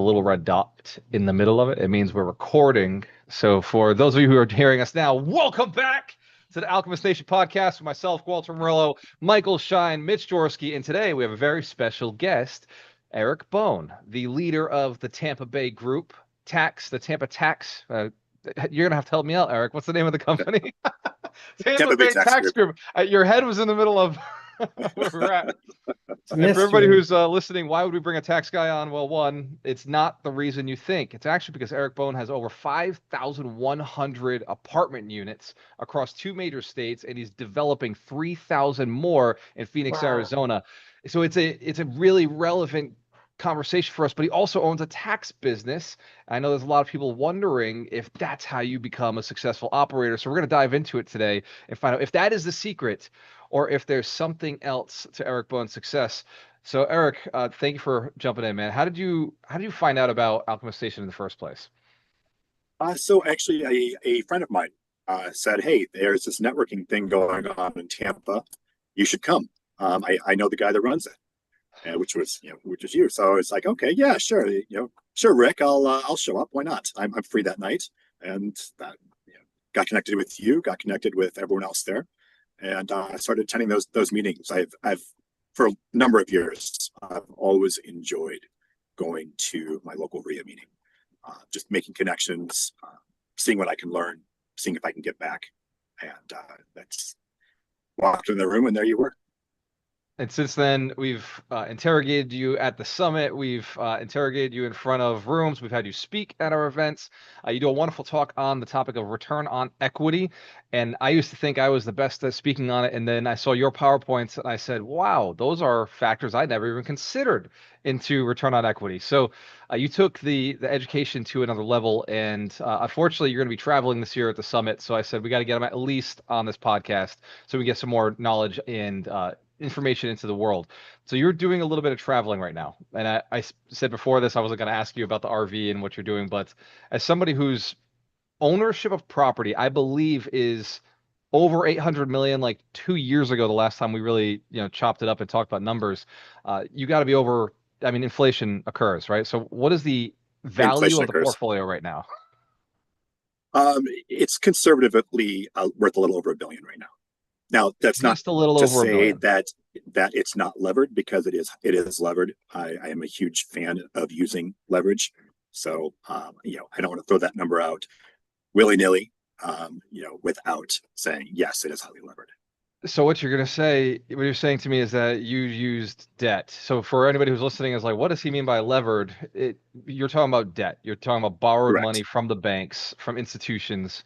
a little red dot in the middle of it. It means we're recording. So for those of you who are hearing us now, welcome back to the Alchemist Nation Podcast with myself, Walter Murillo, Michael Shine, Mitch Jorsky, and today we have a very special guest, Eric Bohn, the leader of the Tampa Bay group, the Tampa Tax. You're gonna have to help me out, Eric. What's the name of the company? Tampa Bay Tax Group. Your head was in the middle of where we're at. And for everybody who's listening, why would we bring a tax guy on? Well, one, it's not the reason you think. It's actually because Eric Bohn has over 5,100 apartment units across 2 major states, and he's developing 3,000 more in Phoenix, Arizona. So it's a really relevant conversation for us, but he also owns a tax business. I know there's a lot of people wondering if that's how you become a successful operator. So we're going to dive into it today and find out if that is the secret or if there's something else to Eric Bohn's success. So Eric, thank you for jumping in, man. How did you find out about Alchemist Nation in the first place? So actually a friend of mine said, hey, there's this networking thing going on in Tampa. You should come. I know the guy that runs it. Which was you. So it's like, okay, yeah, sure, sure, Rick, I'll show up. Why not? I'm free that night, and got connected with you, got connected with everyone else there, and I started attending those meetings. I've for a number of years, I've always enjoyed going to my local RIA meeting, just making connections, seeing what I can learn, seeing if I can get back, and that's walked in the room, and there you were. And since then, we've interrogated you at the summit. We've interrogated you in front of rooms. We've had you speak at our events. You do a wonderful talk on the topic of return on equity. And I used to think I was the best at speaking on it. And then I saw your PowerPoints and I said, wow, those are factors I never even considered into return on equity. So you took the education to another level. And unfortunately, you're going to be traveling this year at the summit. So I said, we got to get him at least on this podcast so we get some more knowledge and information into the world. So you're doing a little bit of traveling right now. And I said before this, I wasn't going to ask you about the RV and what you're doing, but as somebody whose ownership of property, I believe is over 800 million, like 2 years ago, the last time we really, chopped it up and talked about numbers, you got to be over, inflation occurs, right? So what is the value of the portfolio right now? It's conservatively worth a little over $1 billion right now. Now, that's just not a little to over say that it's not levered, because it is levered. I am a huge fan of using leverage. So, I don't want to throw that number out willy-nilly, without saying, yes, it is highly levered. So what you're saying to me is that you used debt. So for anybody who's listening is like, what does he mean by levered? You're talking about debt. You're talking about borrowed Correct. money from the banks, from institutions.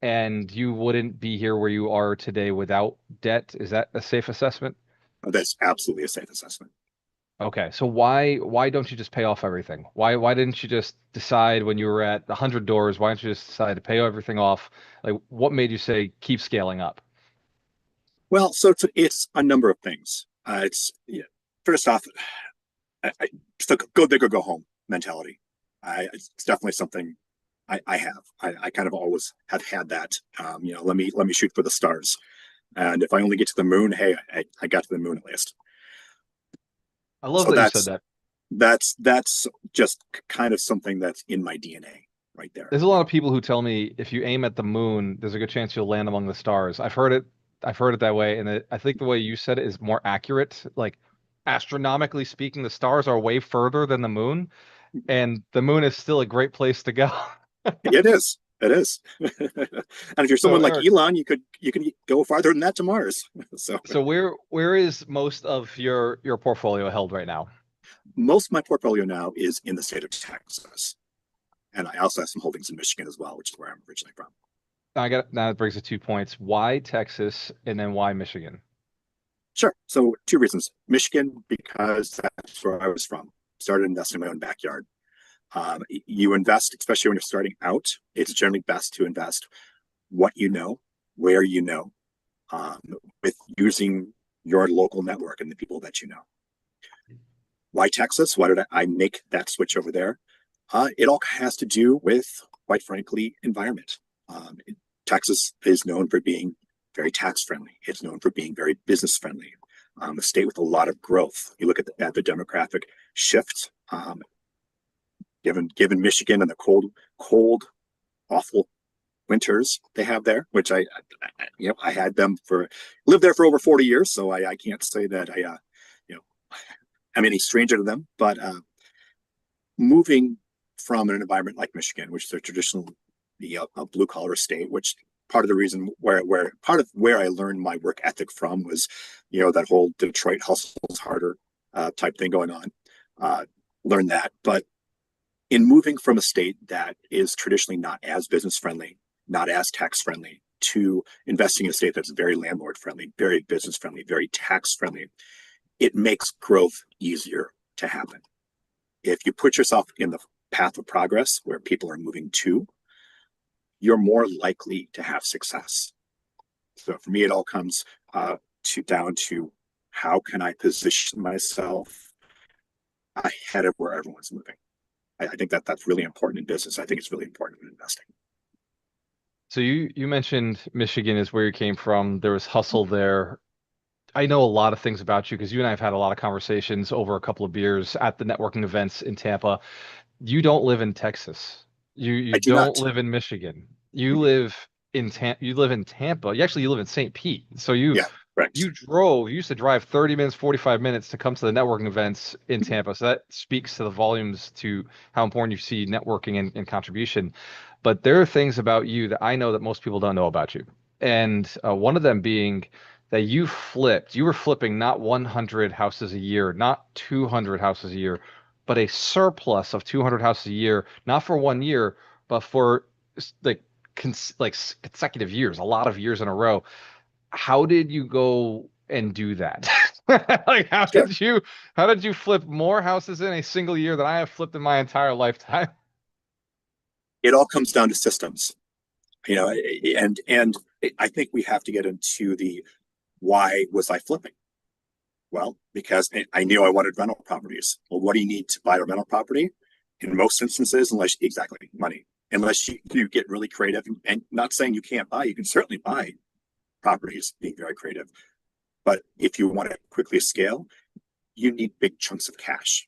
And you wouldn't be here where you are today without debt. Is that a safe assessment? That's absolutely a safe assessment. Okay, so why don't you just pay off everything? Why didn't you just decide when you were at 100 doors? Why didn't you just decide to pay everything off? Like, what made you say keep scaling up? Well, so it's a number of things. First off, it's the go big or go home mentality. It's definitely something I have. I kind of always have had that. Let me shoot for the stars, and if I only get to the moon, hey, I got to the moon at least. I love that you said that. That's just kind of something that's in my DNA right there. There's a lot of people who tell me if you aim at the moon, there's a good chance you'll land among the stars. I've heard it that way, and I think the way you said it is more accurate. Like, astronomically speaking, the stars are way further than the moon, and the moon is still a great place to go. It is. And if you're someone like Eric, Elon, you can go farther than that to Mars. So where is most of your portfolio held right now? Most of my portfolio now is in the state of Texas, and I also have some holdings in Michigan as well, which is where I'm originally from. Now that brings it 2 points. Why Texas, and then why Michigan? Sure. So 2 reasons. Michigan, because that's where I was from. Started investing in my own backyard. You invest, especially when you're starting out, it's generally best to invest what you know, where you know, with using your local network and the people that you know. Why Texas? Why did I make that switch over there? It all has to do with, quite frankly, environment. Texas is known for being very tax friendly. It's known for being very business friendly. A state with a lot of growth. You look at the demographic shift. given Michigan and the cold, awful winters they have there, which I had them lived there for over 40 years, so I can't say that I'm any stranger to them. But moving from an environment like Michigan, which is a traditional a blue collar state, which part of the reason where I learned my work ethic from was, that whole Detroit hustles harder type thing going on. Learned that, but in moving from a state that is traditionally not as business friendly, not as tax friendly, to investing in a state that's very landlord friendly, very business friendly, very tax friendly, it makes growth easier to happen. If you put yourself in the path of progress where people are moving to, you're more likely to have success. So for me, it all comes down to how can I position myself ahead of where everyone's moving. I think that's really important in business. I think it's really important in investing. So you mentioned Michigan is where you came from. There was hustle there. I know a lot of things about you because you and I have had a lot of conversations over a couple of beers at the networking events in Tampa. You don't live in Texas. You I do don't not. live in Michigan. You Mhm. live in Tampa. You live in St. Pete. So Yeah, correct. you used to drive 30 minutes, 45 minutes to come to the networking events in Tampa. So that speaks to the volumes to how important you see networking and contribution. But there are things about you that I know that most people don't know about you. And one of them being that you were flipping not 100 houses a year, not 200 houses a year, but a surplus of 200 houses a year, not for 1 year, but for like consecutive years, a lot of years in a row. How did you go and do that? Like Sure. how did you flip more houses in a single year than I have flipped in my entire lifetime? It all comes down to systems, and I think we have to get into the why was I flipping? Well, because I knew I wanted rental properties. Well, what do you need to buy a rental property? In most instances, exactly money, unless you get really creative, and not saying you can't buy, you can certainly buy properties, being very creative. But if you want to quickly scale, you need big chunks of cash.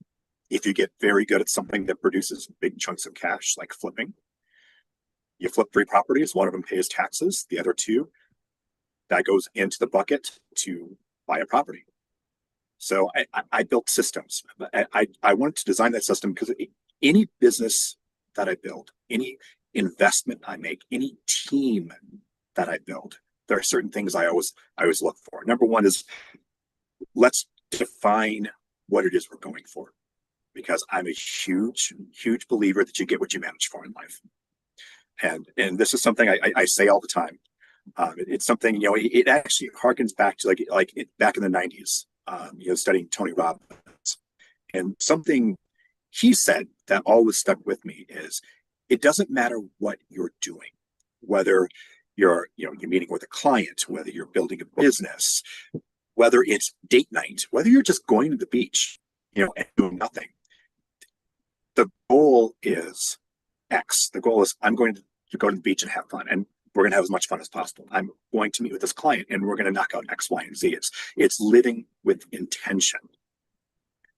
If you get very good at something that produces big chunks of cash, like flipping, you flip 3 properties, one of them pays taxes, the other two, that goes into the bucket to buy a property. So I built systems. I wanted to design that system because any business that I build, any investment I make, any team that I build, there are certain things I always look for. Number one is, let's define what it is we're going for, because I'm a huge believer that you get what you manage for in life. And this is something I say all the time. It's something, it actually harkens back to back in the 90s, studying Tony Robbins. And something he said that always stuck with me is, it doesn't matter what you're doing, whether you're meeting with a client, whether you're building a business, whether it's date night, whether you're just going to the beach, and doing nothing. The goal is X. The goal is, I'm going to go to the beach and have fun, and we're going to have as much fun as possible. I'm going to meet with this client, and we're going to knock out X, Y, and Z. It's living with intention.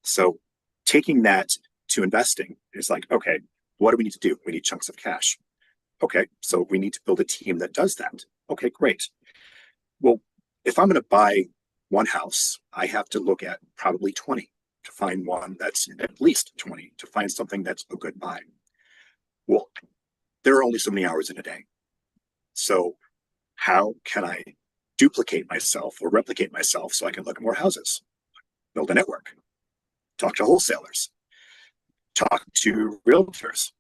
So taking that to investing is like, okay, what do we need to do? We need chunks of cash. Okay, so we need to build a team that does that. Okay, great. Well, if I'm going to buy one house, I have to look at probably 20 to find one that's at least 20 to find something that's a good buy. Well, there are only so many hours in a day. So how can I duplicate myself or replicate myself so I can look at more houses? Build a network, talk to wholesalers, talk to realtors.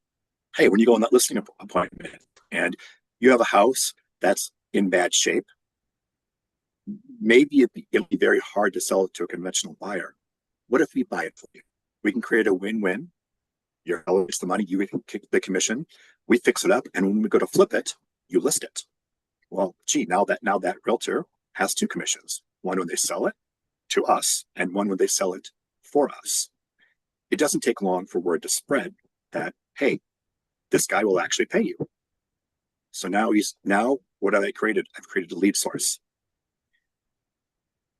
Hey, when you go on that listing appointment and you have a house that's in bad shape, maybe it'll be very hard to sell it to a conventional buyer. What if we buy it for you? We can create a win-win. You're the money, you can kick the commission, we fix it up, and when we go to flip it, you list it. Well, gee, now that realtor has 2 commissions. One when they sell it to us, and one when they sell it for us. It doesn't take long for word to spread that, hey, this guy will actually pay you. So now what have I created? I've created a lead source.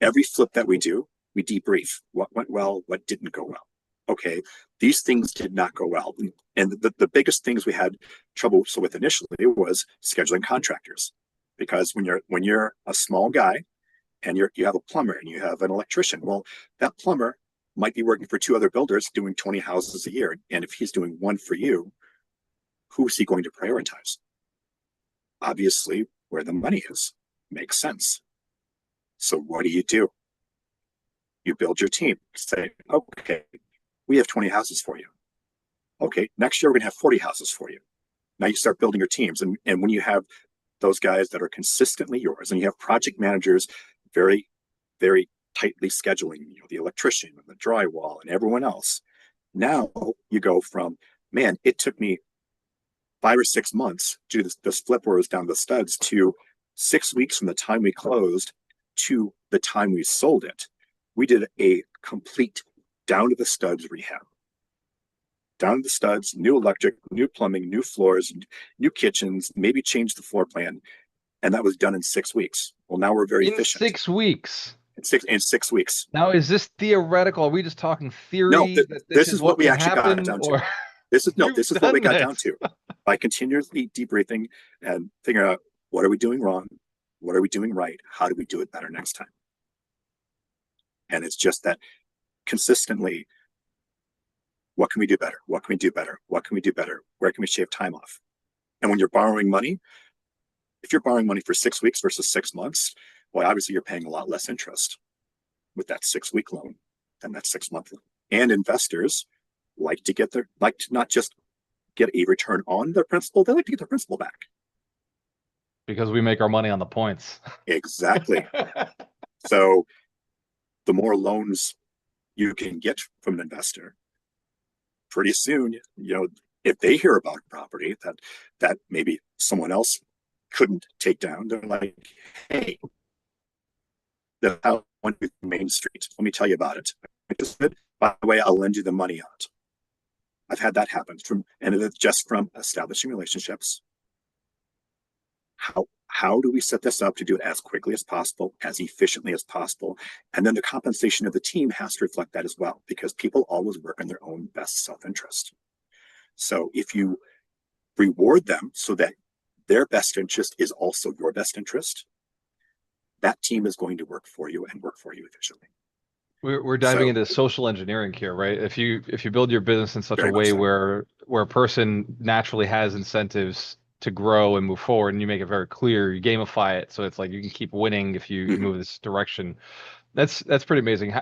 Every flip that we do, we debrief what went well, what didn't go well. okay, these things did not go well. And the biggest things we had trouble with initially was scheduling contractors. Because when you're a small guy and you have a plumber and you have an electrician, well, that plumber might be working for two other builders doing 20 houses a year. And if he's doing one for you, who is he going to prioritize? Obviously, where the money is. Makes sense. So what do? You build your team. Say, okay, we have 20 houses for you. Okay, next year we're going to have 40 houses for you. Now you start building your teams. And when you have those guys that are consistently yours, and you have project managers very, very tightly scheduling, the electrician and the drywall and everyone else, now you go from, man, it took me 5 or 6 months to do this flip where it was down to the studs, to 6 weeks from the time we closed to the time we sold it. We did a complete down to the studs rehab. Down to the studs, new electric, new plumbing, new floors, new kitchens, maybe change the floor plan. And that was done in 6 weeks. Well, now we're very efficient. 6 weeks. In 6 weeks. Now, is this theoretical? Are we just talking theory? No, this is what we actually got down to. This is what we got down to. By continuously debriefing and figuring out, what are we doing wrong? What are we doing right? How do we do it better next time? And it's just that consistently, what can we do better? What can we do better? What can we do better? Where can we shave time off? And when you're borrowing money, if you're borrowing money for 6 weeks versus 6 months, well, obviously you're paying a lot less interest with that 6-week loan than that 6-month loan. And investors like to not just get a return on their principal, they like to get their principal back. Because we make our money on the points. Exactly. So the more loans you can get from an investor, pretty soon, if they hear about a property that maybe someone else couldn't take down, they're like, hey, the house on Main Street, let me tell you about it. By the way, I'll lend you the money on it. I've had that happen and it's just from establishing relationships. How do we set this up to do it as quickly as possible, as efficiently as possible? And then the compensation of the team has to reflect that as well, because people always work in their own best self-interest. So if you reward them so that their best interest is also your best interest, that team is going to work for you and work for you efficiently. We're diving into social engineering here, right? If you build your business in such a way where a person naturally has incentives to grow and move forward, and you make it very clear, you gamify it, so it's like you can keep winning if you move this direction. That's pretty amazing.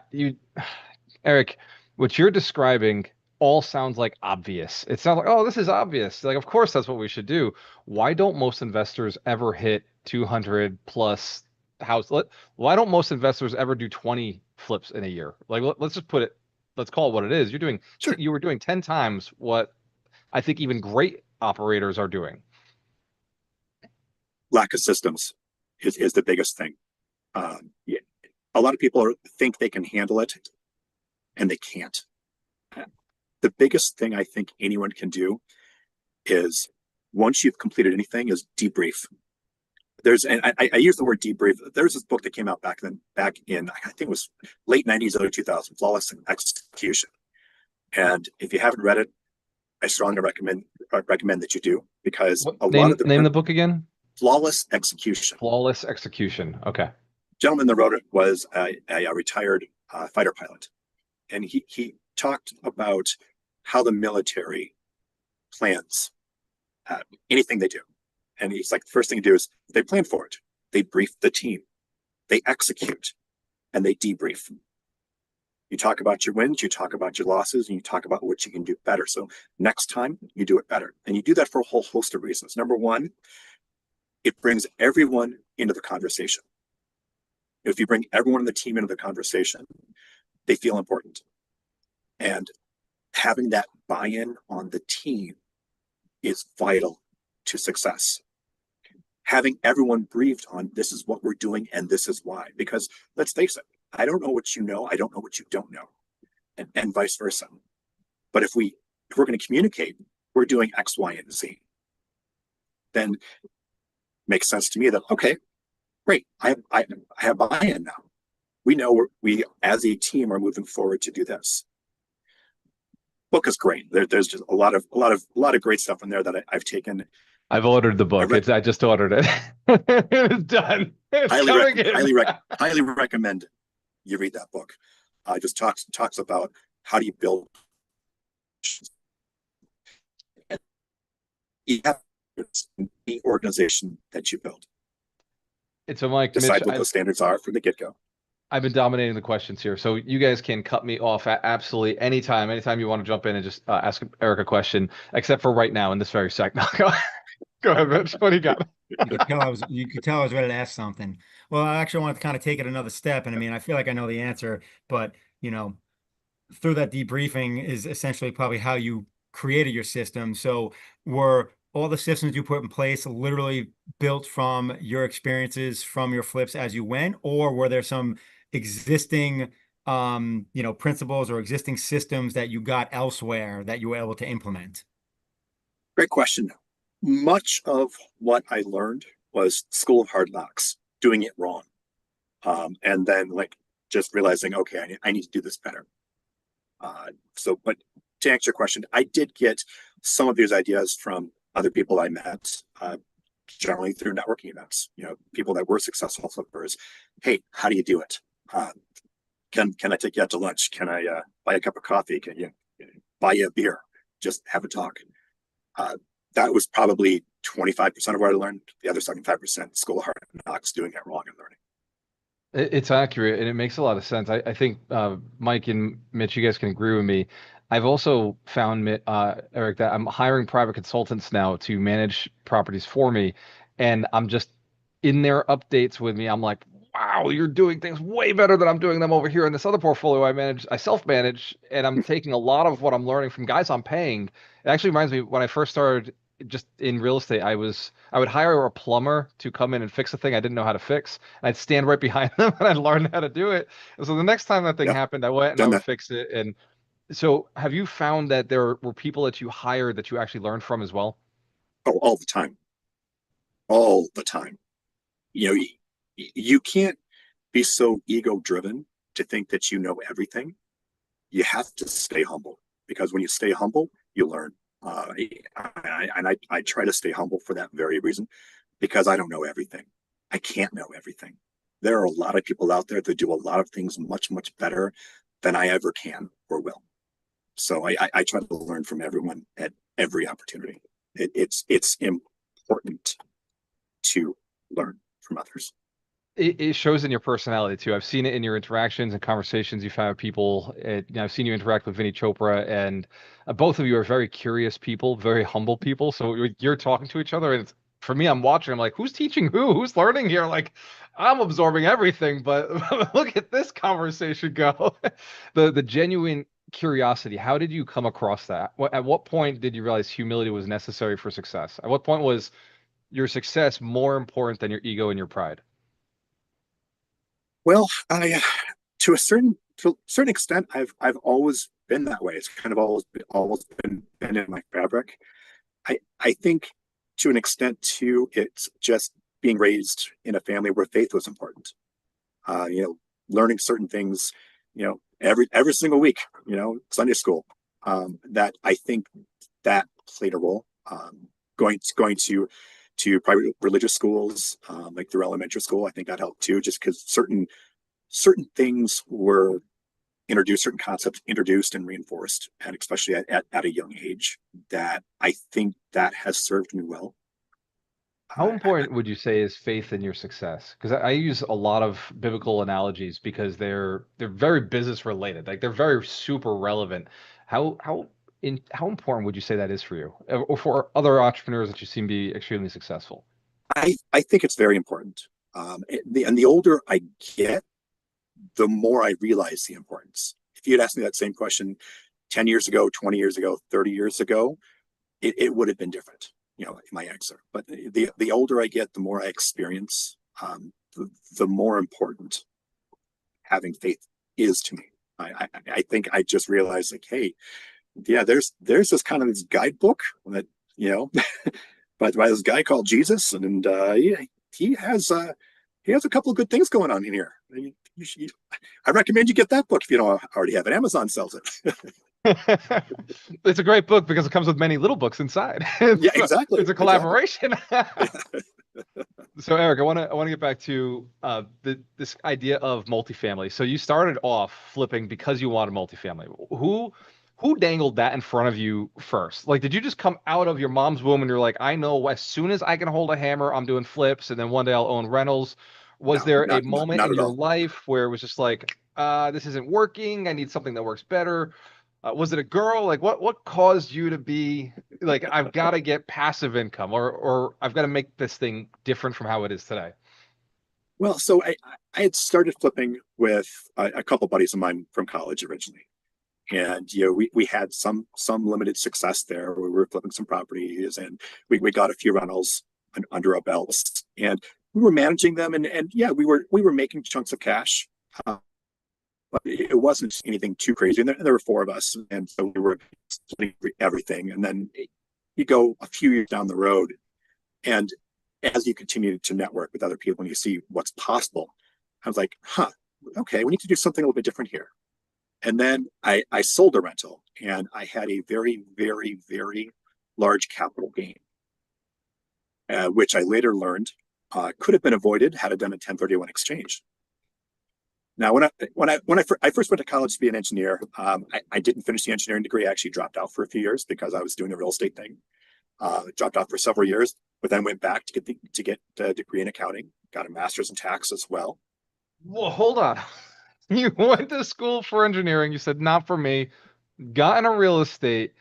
Eric, what you're describing all sounds like obvious. It sounds like, oh, this is obvious. Like, of course, that's what we should do. Why don't most investors ever hit 200 plus house? Why don't most investors ever do 20 flips in a year? Like, let's just let's call it what it is. You were doing 10 times what I think even great operators are doing. Lack of systems is the biggest thing. Yeah, a lot of people think they can handle it, and they can't. The biggest thing I think anyone can do is, once you've completed anything, is debrief. And I use the word debrief. There's this book that came out back in, I think it was late 90s, early 2000s, Flawless Execution. And if you haven't read it, I strongly recommend that you do, because name the book again? Flawless Execution. Flawless Execution. Okay. Gentleman that wrote it was a retired fighter pilot, and he talked about how the military plans anything they do. And he's like, the first thing to do is they plan for it, they brief the team, they execute, and they debrief. You talk about your wins, you talk about your losses, and you talk about what you can do better. So next time you do it better, and you do that for a whole host of reasons. Number one, it brings everyone into the conversation. If you bring everyone in the team into the conversation, they feel important. And having that buy-in on the team is vital to success. Having everyone briefed on, this is what we're doing and this is why. Because let's face it, I don't know what you know, I don't know what you don't know, and vice versa. But if we're going to communicate, we're doing X, Y, and Z, then it makes sense to me that, okay, great, I have buy-in now. We know we as a team are moving forward to do this. book is great. There's just a lot of great stuff in there that I've taken. I've ordered the I book. re- I just ordered it. It's done. It's highly rec- coming in. highly rec- highly recommend you read that book. Just talks about how do you build. You have the organization that you build. It's so Mike, Mitch, Decide what those standards are from the get go. I've been dominating the questions here, so you guys can cut me off at absolutely anytime. Anytime you want to jump in and just ask Eric a question, except for right now in this very second. Go ahead, Mitch. What do you got? You could tell I was ready to ask something. Well, I actually wanted to kind of take it another step. And I mean, I feel like I know the answer, but you know, through that debriefing is essentially probably how you created your system. So were all the systems you put in place literally built from your experiences from your flips as you went, or were there some existing principles or existing systems that you got elsewhere that you were able to implement? Great question. Much of what I learned was School of Hard Knocks, doing it wrong. And then like just realizing, okay, I need to do this better. But to answer your question, I did get some of these ideas from other people I met, generally through networking events, people that were successful flippers. Hey, how do you do it? Can I take you out to lunch? Can I buy a cup of coffee? Can you buy you a beer? Just have a talk. That was probably 25% of what I learned. The other 75% School of Hard Knocks, doing it wrong and learning. It's accurate and it makes a lot of sense. I think Mike and Mitch, you guys can agree with me. I've also found, Eric, that I'm hiring private consultants now to manage properties for me, and I'm just in their updates with me. I'm like, wow, you're doing things way better than I'm doing them over here in this other portfolio I self-manage, and I'm taking a lot of what I'm learning from guys I'm paying. It actually reminds me when I first started just in real estate, I would hire a plumber to come in and fix a thing I didn't know how to fix. And I'd stand right behind them and I'd learn how to do it. And so the next time that thing Yeah, happened, I went and I done would that. fix it. And so have you found that there were people that you hired that you actually learned from as well? Oh, all the time. All the time. You can't be so ego driven to think that you know everything. You have to stay humble, because when you stay humble, you learn. I try to stay humble for that very reason, because I don't know everything. I can't know everything. There are a lot of people out there that do a lot of things much, much better than I ever can or will. So I try to learn from everyone at every opportunity. It's important to learn from others. It shows in your personality too. I've seen it in your interactions and conversations you've had with people. I've seen you interact with Vinny Chopra, and both of you are very curious people, very humble people. So you're talking to each other, and for me, I'm watching. I'm like, who's teaching who? Who's learning here? Like, I'm absorbing everything, but look at this conversation go. The genuine curiosity. How did you come across that? At what point did you realize humility was necessary for success? At what point was your success more important than your ego and your pride? Well, I to a certain extent, I've always been that way. It's kind of always been in my fabric. I think to an extent too, it's just being raised in a family where faith was important. Learning certain things, every single week, Sunday school. That I think that played a role. Going to private religious schools, like through elementary school, I think that helped too, just because certain things were introduced, certain concepts introduced and reinforced, and especially at a young age, that I think that has served me well. How important would you say is faith in your success? Because I use a lot of biblical analogies because they're very business related. Like they're very super relevant. How important would you say that is for you, or for other entrepreneurs that you seem to be extremely successful? I think it's very important. And the older I get, the more I realize the importance. If you had asked me that same question 10 years ago, 20 years ago, 30 years ago, it would have been different, my answer. But the older I get, the more I experience, the more important having faith is to me. I think I just realized, like, hey, yeah, there's this kind of this guidebook that, by this guy called Jesus, and he has a couple of good things going on in here. I recommend you get that book if you don't already have it. Amazon sells it. It's a great book because it comes with many little books inside. Yeah, exactly. It's a collaboration. So Eric, I want to get back to this idea of multifamily. So you started off flipping because you wanted multifamily. Who dangled that in front of you first? Like, did you just come out of your mom's womb and you're like, I know as soon as I can hold a hammer, I'm doing flips, and then one day I'll own rentals? Was No, there a not moment not in at your all. life where it was just like, this isn't working, I need something that works better? Was it a girl? Like, what caused you to be like, I've got to get passive income, or I've got to make this thing different from how it is today? Well, so I had started flipping with a couple buddies of mine from college originally, and we had some limited success there. We were flipping some properties, and we got a few rentals under our belts, and we were managing them, and yeah, we were making chunks of cash, uh, but it wasn't anything too crazy. And there were four of us, and so we were splitting everything. And then you go a few years down the road, and as you continue to network with other people and you see what's possible, I was like, huh, okay, we need to do something a little bit different here. And then I sold a rental, and I had a very, very, very large capital gain, which I later learned could have been avoided had I done a 1031 exchange. Now, when I first went to college to be an engineer, I didn't finish the engineering degree. I actually dropped out for a few years because I was doing the real estate thing. Dropped out for several years, but then went back to get a degree in accounting. Got a master's in tax as well. Well, hold on. You went to school for engineering. You said not for me. Got into real estate.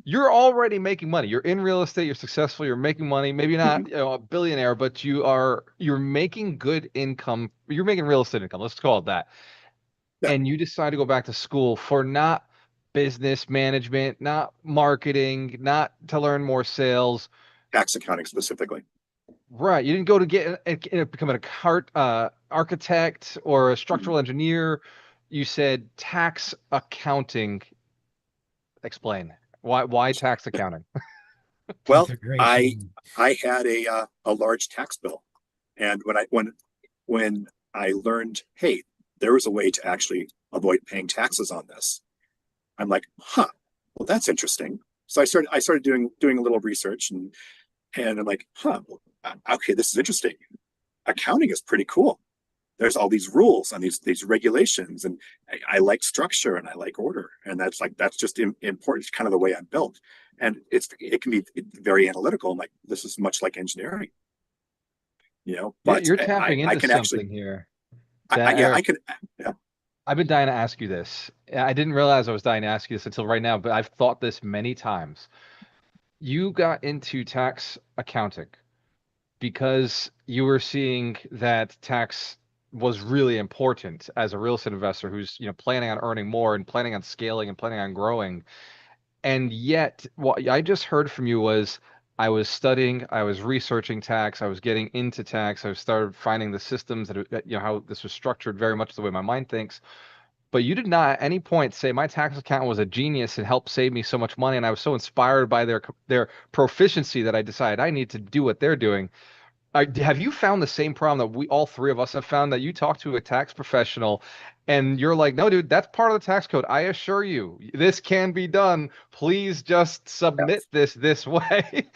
You're already making money. You're in real estate. You're successful. You're making money. Maybe not, Mhm. a billionaire, but you're making good income. You're making real estate income. Let's call it that. Yeah, And you decide to go back to school for not business management, not marketing, not to learn more sales. tax accounting specifically. Right. You didn't go to become an architect or a Mhm. structural engineer. You said tax accounting. Explain why tax accounting? Well, I Integration. I had a large tax bill, and when I learned, hey, there was a way to actually avoid paying taxes on this, I'm like, huh, well, that's interesting. So I started doing a little research, and I'm like, huh, well, okay, this is interesting. Accounting is pretty cool. There's all these rules and these regulations, and I like structure and I like order, and that's just important. It's kind of the way I'm built, and it can be very analytical. Like this is much like engineering, But You're I tapping I into can actually, something here I that yeah, I Eric, can, yeah. I've been dying to ask you this. I didn't realize I was dying to ask you this until right now, but I've thought this many times. You got into tax accounting because you were seeing that tax was really important as a real estate investor who's, planning on earning more and planning on scaling and planning on growing. And yet, what I just heard from you was I was studying, I was researching tax, I was getting into tax, I started finding the systems how this was structured very much the way my mind thinks. But you did not at any point say my tax accountant was a genius and helped save me so much money, and I was so inspired by their proficiency that I decided I need to do what they're doing. Have you found the same problem that we all three of us have found, that you talk to a tax professional and you're like, no, dude, that's part of the tax code. I assure you, this can be done. Please just Yeah, submit this way.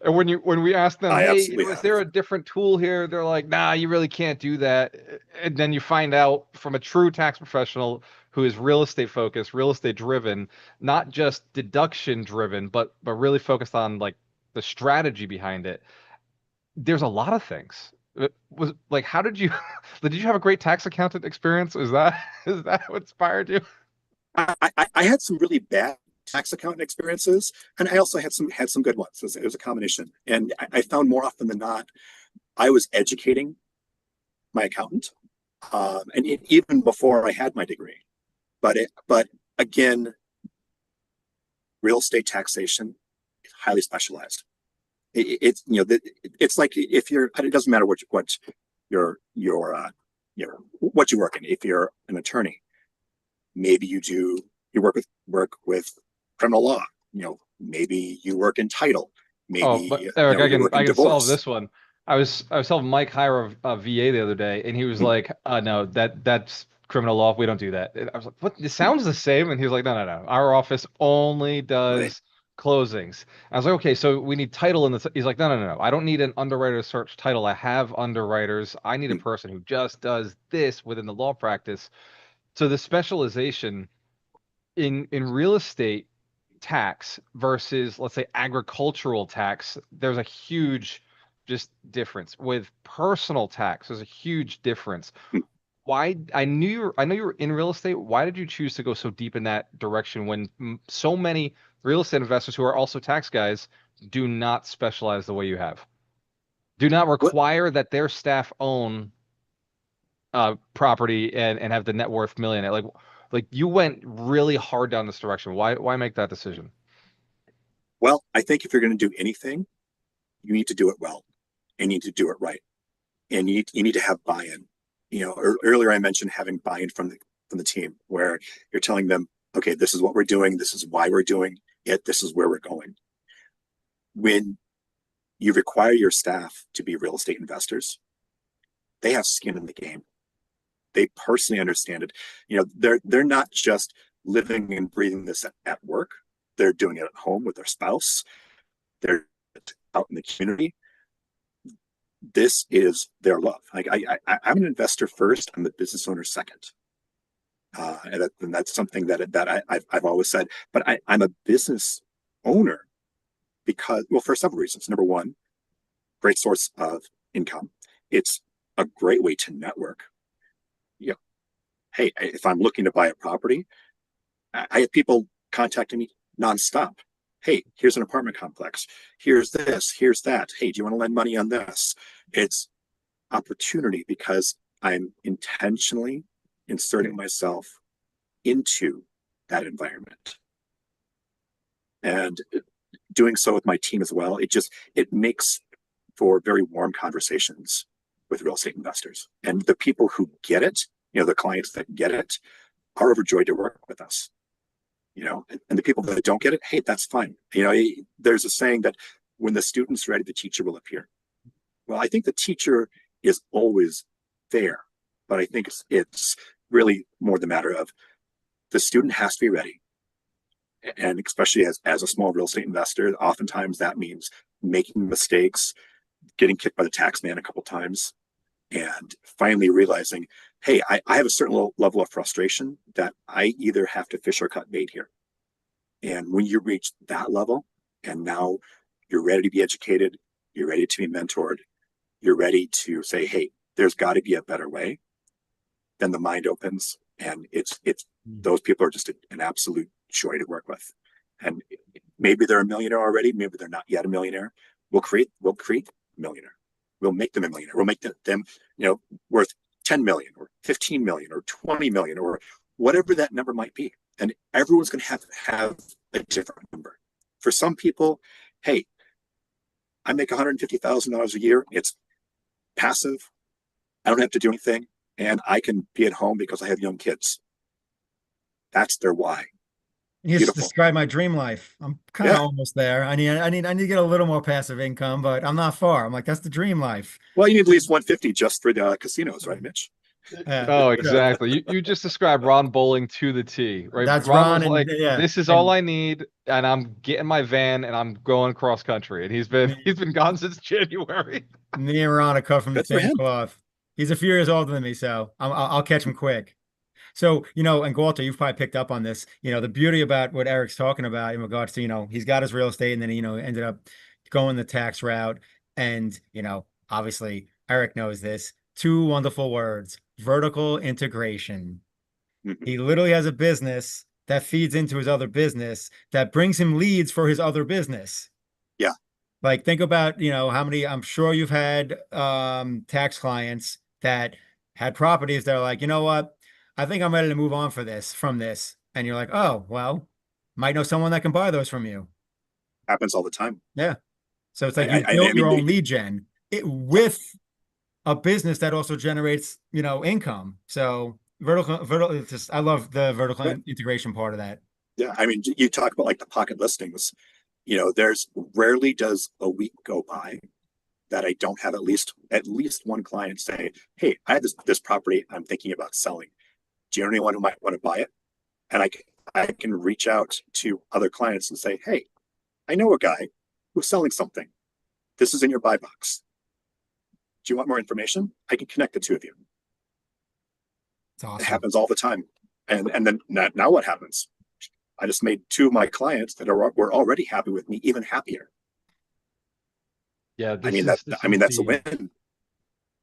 And when we ask them, I hey, absolutely is have. there a different tool here? They're like, nah, you really can't do that. And then you find out from a true tax professional who is real estate focused, real estate driven, not just deduction driven, but really focused on like the strategy behind it. There's a lot of things. Was like, how did you did you have a great tax accountant experience? Is that is that what inspired you? I had some really bad tax accounting experiences, and I also had some good ones. It was a combination, and I found more often than not, I was educating my accountant, and even before I had my degree. But again, real estate taxation is highly specialized. It's it's like if you're, it doesn't matter what what you work in. If you're an attorney, maybe you work with criminal law. Maybe you work in title. Oh, but Maybe Eric, I you can work in I can solve divorce. this one. I was helping Mike hire a VA the other day, and he was like, "No, that's criminal law. We don't do that. And I was like, what? It sounds the same. And he was like, no. Our office only does closings. I was like, okay, so we need title in this. He's like, no. I don't need an underwriter search title. I have underwriters. I need a person who just does this within the law practice. So the specialization in real estate tax versus, let's say, agricultural tax, there's a huge just difference. With personal tax, there's a huge difference. Why? I know you were in real estate. Why did you choose to go so deep in that direction when so many real estate investors who are also tax guys do not specialize the way you have? Do not require that their staff own property and have the net worth millionaire. Like you went really hard down this direction. Why make that decision? Well, I think if you're going to do anything, you need to do it well, and you need to do it right, and you need to have buy-in. Earlier I mentioned having buy-in from the team, where you're telling them, okay, this is what we're doing, this is why we're doing it, this is where we're going. When you require your staff to be real estate investors, they have skin in the game. They personally understand it. They're not just living and breathing this at work. They're doing it at home with their spouse. They're out in the community. This is their love. Like I'm an investor first. I'm the business owner second. And that's something that I've always said. But I'm a business owner because, well, for several reasons. Number one, great source of income. It's a great way to network. Hey, if I'm looking to buy a property, I have people contacting me nonstop. Hey, here's an apartment complex. Here's this, here's that. Hey, do you want to lend money on this? It's opportunity because I'm intentionally inserting myself into that environment. And doing so with my team as well, it makes for very warm conversations with real estate investors. And the people who get it, the clients that get it, are overjoyed to work with us. And the people that don't get it, hey, that's fine. There's a saying that when the student's ready, the teacher will appear. Well, I think the teacher is always there, but I think it's really more the matter of the student has to be ready. And especially as a small real estate investor, oftentimes that means making mistakes, getting kicked by the tax man a couple times, and finally realizing, hey, I have a certain level of frustration that I either have to fish or cut bait here. And when you reach that level, and now you're ready to be educated, you're ready to be mentored, you're ready to say, hey, there's got to be a better way, then the mind opens, and it's those people are just an absolute joy to work with. And maybe they're a millionaire already, maybe they're not yet a millionaire. We'll create a millionaire. We'll make them a millionaire. We'll make them, worth 10 million or 15 million or 20 million or whatever that number might be. And everyone's going to have a different number. For some people, hey, I make $150,000 a year. It's passive. I don't have to do anything. And I can be at home because I have young kids. That's their why. You just described my dream life. I'm kind of almost there. I need to get a little more passive income, but I'm not far. I'm like, that's the dream life. Well, you need at least 150 just for the casinos, right, Mitch? Oh, exactly. You just described Ron Bowling to the T, right? That's Ron, was like, this is all I need, and I'm getting my van and I'm going cross country. And he's been gone since January. Me and Ron are cut from the same cloth. He's a few years older than me, so I'll catch him quick. So, and Walter, you've probably picked up on this. The beauty about what Eric's talking about in regards to, he's got his real estate and then, ended up going the tax route. And, obviously Eric knows this. Two wonderful words: vertical integration. Mm-hmm. He literally has a business that feeds into his other business that brings him leads for his other business. Yeah. Like, think about, how many, I'm sure you've had tax clients that had properties that are like, you know what? I think I'm ready to move on from this. And you're like, oh, well, might know someone that can buy those from you. Happens all the time. Yeah. So it's like you built your own lead gen with a business that also generates, income. So vertical, I love the vertical integration part of that. Yeah. I mean, you talk about like the pocket listings, there's rarely does a week go by that I don't have at least one client say, hey, I have this property I'm thinking about selling. Do you know anyone who might want to buy it? And I can reach out to other clients and say, hey, I know a guy who's selling something. This is in your buy box. Do you want more information? I can connect the two of you. It's awesome. It happens all the time. And then now what happens? I just made two of my clients that were already happy with me even happier. Yeah, that's a win.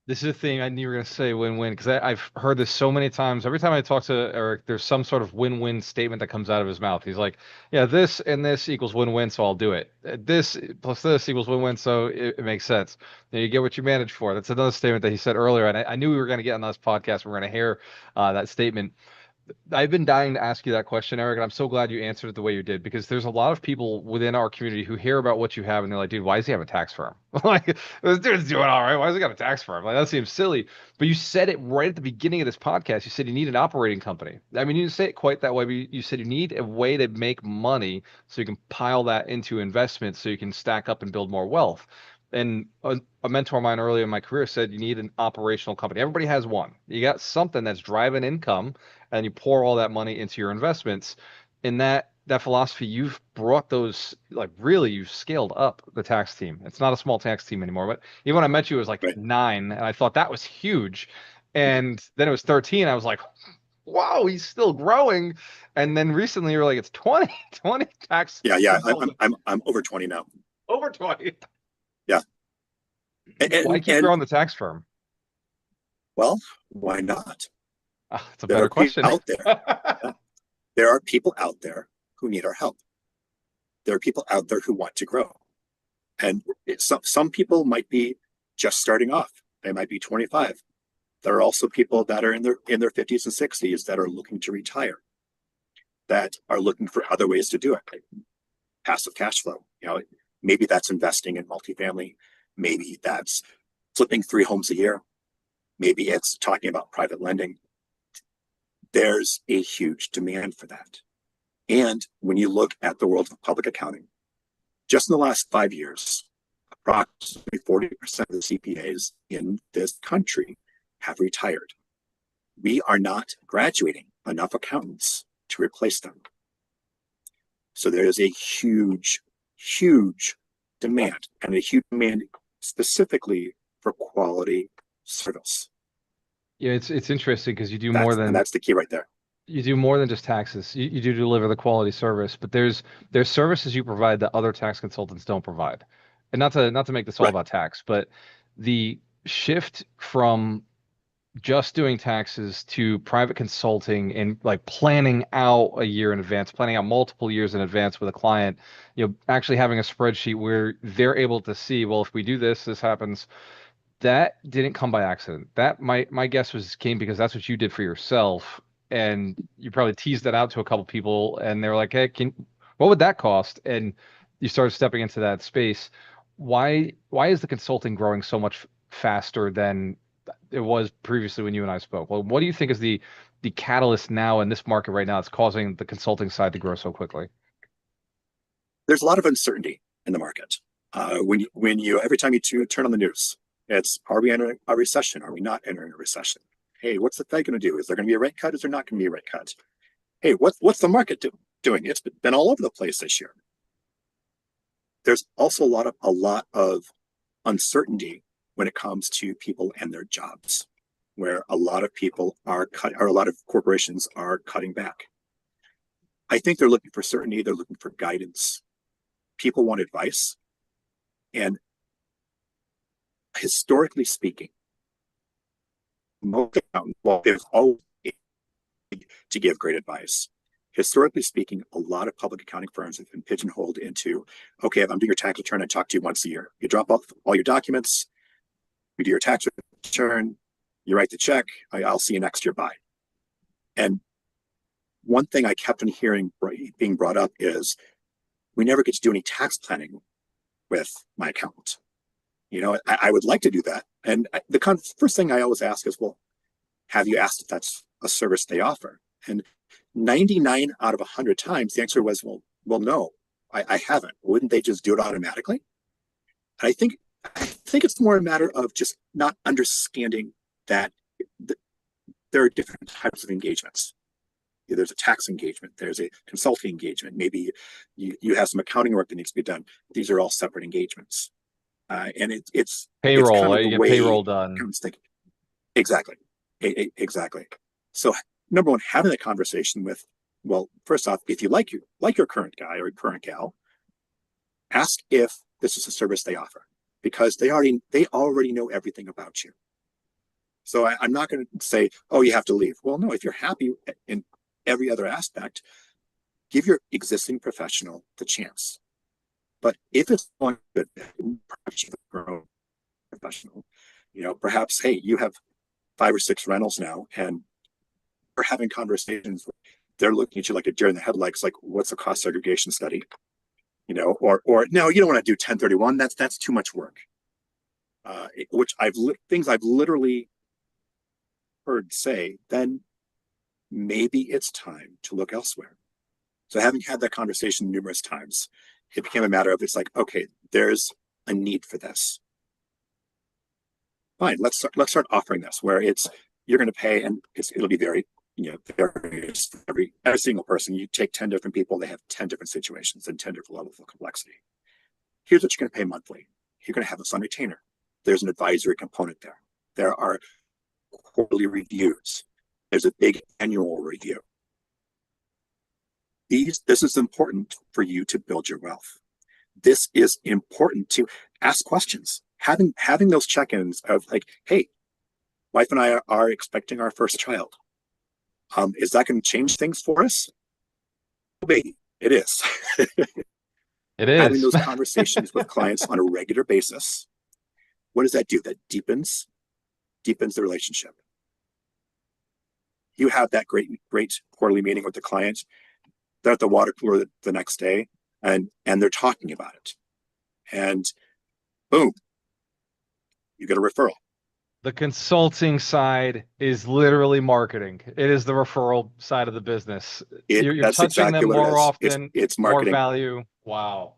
This is the thing I knew you were going to say win-win, because I've heard this so many times. Every time I talk to Eric, there's some sort of win-win statement that comes out of his mouth. He's like, yeah, this and this equals win-win, so I'll do it. This plus this equals win-win, so it makes sense. You get what you manage for. That's another statement that he said earlier, and I knew we were going to get on this podcast. We're going to hear that statement. I've been dying to ask you that question, Eric, and I'm so glad you answered it the way you did, because there's a lot of people within our community who hear about what you have and they're like, dude, why does he have a tax firm? Like, this dude's doing all right. Why does he got a tax firm? Like, that seems silly. But you said it right at the beginning of this podcast. You said you need an operating company. I mean, you didn't say it quite that way, but you said you need a way to make money so you can pile that into investments so you can stack up and build more wealth. And a mentor of mine earlier in my career said you need an operational company. Everybody has one. You got something that's driving income, and you pour all that money into your investments. In that philosophy, you've brought those, like, really, you've scaled up the tax team. It's not a small tax team anymore. But even when I met you, it was like 9, and I thought that was huge. And then it was 13. I was like, wow, he's still growing. And then recently, you were like, it's 20 tax. Yeah. I'm over 20 now. Over 20. Yeah. Why keep growing the tax firm? Well, why not? It's a better question. Out there. There are people out there who need our help. There are people out there who want to grow. And some people might be just starting off. They might be 25. There are also people that are in their 50s and 60s that are looking to retire, that are looking for other ways to do it. Like passive cash flow. Maybe that's investing in multifamily. Maybe that's flipping 3 homes a year. Maybe it's talking about private lending. There's a huge demand for that. And when you look at the world of public accounting, just in the last 5 years, approximately 40% of the CPAs in this country have retired. We are not graduating enough accountants to replace them. So there is a huge demand, and a huge demand specifically for quality service. Yeah, it's interesting because you do more than, and that's the key right there. You do more than just taxes. You do deliver the quality service, but there's services you provide that other tax consultants don't provide. And not to make this all about tax, but the shift from just doing taxes to private consulting and like planning out a year in advance, planning out multiple years in advance with a client, actually having a spreadsheet where they're able to see, well, if we do this, this happens. That didn't come by accident. That my guess came because that's what you did for yourself, and you probably teased that out to a couple people, and they were like, "Hey, what would that cost?" And you started stepping into that space. Why is the consulting growing so much faster than it was previously when you and I spoke? Well, what do you think is the catalyst now in this market right now that's causing the consulting side to grow so quickly? There's a lot of uncertainty in the market. Every time you turn on the news, it's, are we entering a recession? Are we not entering a recession? Hey, what's the Fed going to do? Is there going to be a rate cut? Is there not going to be a rate cut? Hey, what's the market doing? It's been all over the place this year. There's also a lot of uncertainty when it comes to people and their jobs, where a lot of people a lot of corporations are cutting back. I think they're looking for certainty. They're looking for guidance. People want advice. And historically speaking, most accountants, well, they've always to give great advice. Historically speaking, a lot of public accounting firms have been pigeonholed into, okay, if I'm doing your tax return, I talk to you once a year. You drop off all your documents, you do your tax return, you write the check, I'll see you next year, bye. And one thing I kept on hearing being brought up is, we never get to do any tax planning with my accountant. I would like to do that. And the first thing I always ask is, well, have you asked if that's a service they offer? And 99 out of 100 times, the answer was, well, no, I haven't. Wouldn't they just do it automatically? And I think it's more a matter of just not understanding that the there are different types of engagements. There's a tax engagement, there's a consulting engagement, maybe you have some accounting work that needs to be done. These are all separate engagements. And it's Payroll, kind of you the get way payroll done. Exactly. Exactly. So number one, having a conversation with, well, first off, if you like your current guy or current gal, ask if this is a service they offer, because they already know everything about you. So I'm not going to say, oh, you have to leave. Well, no, if you're happy in every other aspect, give your existing professional the chance. But if it's going good, perhaps your own professional, perhaps, hey, you have 5 or 6 rentals now, and we're having conversations. They're looking at you like a deer in the headlights, like, what's a cost segregation study? Or no, you don't want to do 1031. That's too much work. Which things I've literally heard say, then maybe it's time to look elsewhere. So having had that conversation numerous times, it became a matter of, it's like, okay, there's a need for this. Fine, let's start offering this, where you're going to pay, and it'll be very, various for every single person. You take 10 different people, they have 10 different situations and 10 different levels of complexity. Here's what you're going to pay monthly. You're going to have this on retainer. There's an advisory component there. There are quarterly reviews. There's a big annual review. This is important for you to build your wealth. This is important to ask questions. Having those check-ins of like, hey, wife and I are expecting our first child. Is that going to change things for us? Maybe it is. It is. Having those conversations with clients on a regular basis. What does that do? That deepens the relationship. You have that great quarterly meeting with the client. They're at the water cooler the next day, and they're talking about it. And boom, you get a referral. The consulting side is literally marketing. It is the referral side of the business. You're touching exactly them more often. It's marketing. More value. Wow.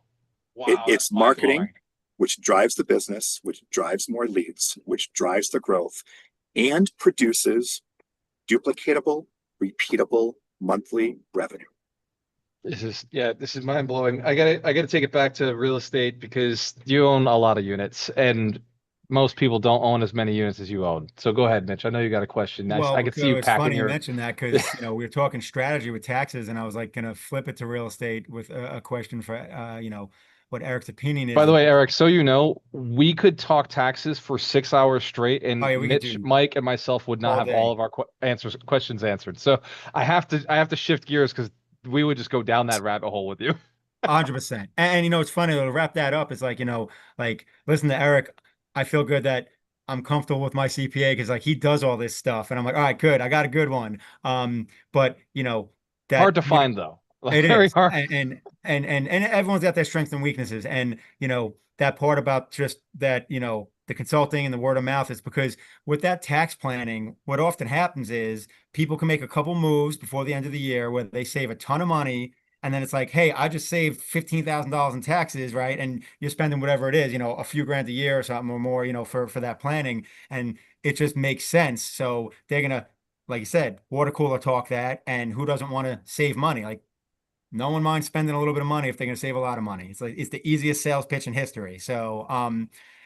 It's marketing, which drives the business, which drives more leads, which drives the growth, and produces duplicatable, repeatable monthly revenue. This is mind blowing. I gotta take it back to real estate, because you own a lot of units, and most people don't own as many units as you own. So go ahead, Mitch. I know you got a question. Well, I could see you it's packing funny you your. mentioned that, because we were talking strategy with taxes, and I was like going to flip it to real estate with a question for what Eric's opinion is. By the way, Eric, so you know, we could talk taxes for 6 hours straight, and Oh, yeah, Mitch, Mike, and myself would not all have day. all of our questions answered. So I have to shift gears, because we would just go down that rabbit hole with you. 100%. And it's funny to wrap that up. It's like, listen to Eric. I feel good that I'm comfortable with my CPA, because like he does all this stuff, and I'm like, all right, good. I got a good one. But that Hard to find though. it Very is, hard. and everyone's got their strengths and weaknesses, and that part about just that, the consulting and the word of mouth is because with that tax planning, what often happens is people can make a couple moves before the end of the year where they save a ton of money. And then it's like, hey, I just saved $15,000 in taxes, right? And you're spending whatever it is, a few grand a year or something or more, for that planning. And it just makes sense. So they're gonna, like you said, water cooler talk that. And who doesn't want to save money? Like, no one minds spending a little bit of money if they're gonna save a lot of money. It's like it's the easiest sales pitch in history. So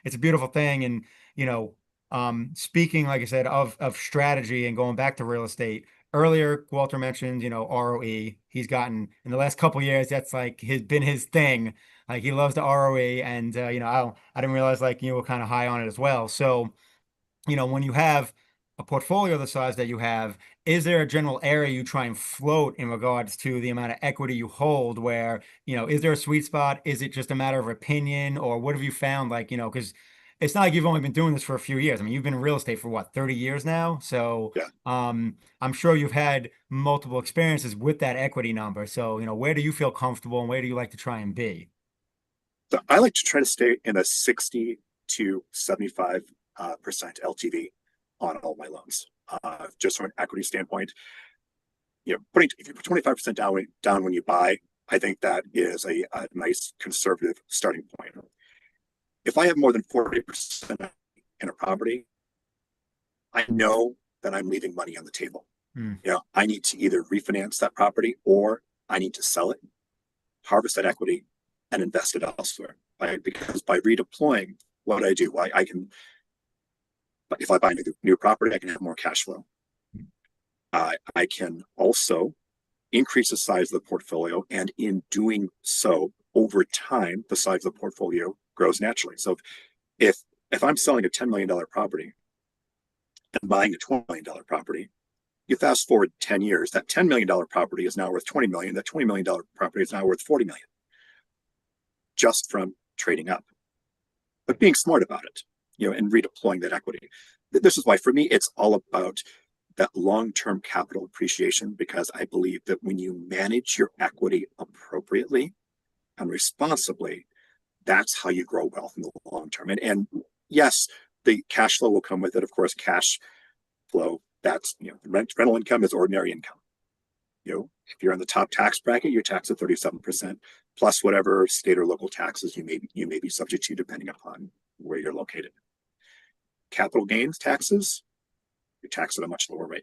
it's a beautiful thing. And speaking, like I said, of strategy and going back to real estate. Earlier, Walter mentioned, ROE. He's gotten in the last couple of years. That's like been his thing. Like he loves the ROE, and I didn't realize like you were kind of high on it as well. So, when you have a portfolio the size that you have, is there a general area you try and float in regards to the amount of equity you hold? Where is there a sweet spot? Is it just a matter of opinion, or what have you found? Like because it's not like you've only been doing this for a few years. I mean, you've been in real estate for what, 30 years now? So Yeah. I'm sure you've had multiple experiences with that equity number. So, where do you feel comfortable and where do you like to try and be? So I like to try to stay in a 60 to 75% LTV on all my loans. Just from an equity standpoint, if you put 25% down when you buy, I think that is a nice conservative starting point. If I have more than 40% in a property, I know then I'm leaving money on the table. Hmm. I need to either refinance that property or I need to sell it, harvest that equity, and invest it elsewhere. Because by redeploying what I do, I can, if I buy new property, I can have more cash flow. I can also increase the size of the portfolio, and in doing so, over time, the size of the portfolio grows naturally. So if I'm selling a $10 million property and buying a $20 million property, you fast forward 10 years, that $10 million property is now worth 20 million. That $20 million property is now worth 40 million just from trading up, but being smart about it, and redeploying that equity. This is why, for me, it's all about that long-term capital appreciation, because I believe that when you manage your equity appropriately and responsibly, that's how you grow wealth in the long term. And yes, the cash flow will come with it. Of course, cash flow, that's, rental income is ordinary income. If you're in the top tax bracket, you're taxed at 37%, plus whatever state or local taxes you may be subject to, depending upon where you're located. Capital gains taxes, you're taxed at a much lower rate.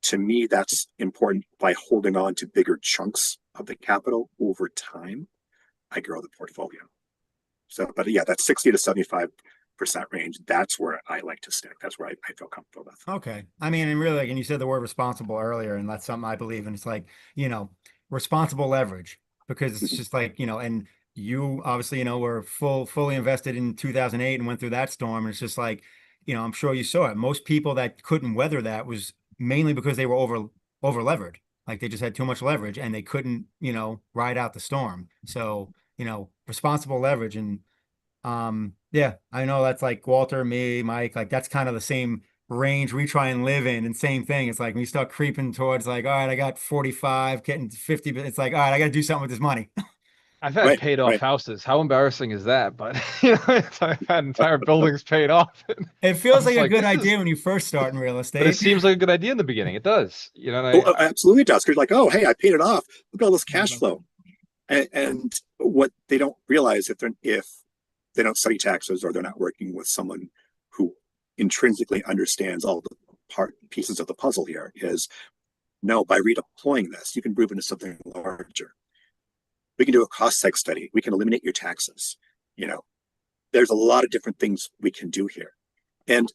To me, that's important. By holding on to bigger chunks of the capital over time, I grow the portfolio. So, but yeah, that 60 to 75% range, that's where I like to stick. That's where I feel comfortable with. Okay. I mean, and really, and you said the word responsible earlier, and that's something I believe in. It's like, responsible leverage, because it's just like, and you obviously, were fully invested in 2008 and went through that storm. And it's just like, I'm sure you saw it. Most people that couldn't weather that was mainly because they were over levered. Like they just had too much leverage and they couldn't, ride out the storm. So, responsible leverage. And yeah, I know that's like Walter, me, Mike, like that's kind of the same range we try and live in, and same thing. It's like when you start creeping towards like, all right, I got 45, getting to 50, but it's like, all right, I got to do something with this money. I've had paid off houses. How embarrassing is that? But I've had entire buildings paid off. It feels like a good idea when you first start in real estate. But it seems like a good idea in the beginning. It does. Absolutely it does. Because you're like, oh, hey, I paid it off. Look at all this cash flow. And what they don't realize, if they don't study taxes or they're not working with someone who intrinsically understands all the pieces of the puzzle here, is no, by redeploying this, you can move into something larger. We can do a cost seg study. We can eliminate your taxes. There's a lot of different things we can do here. And,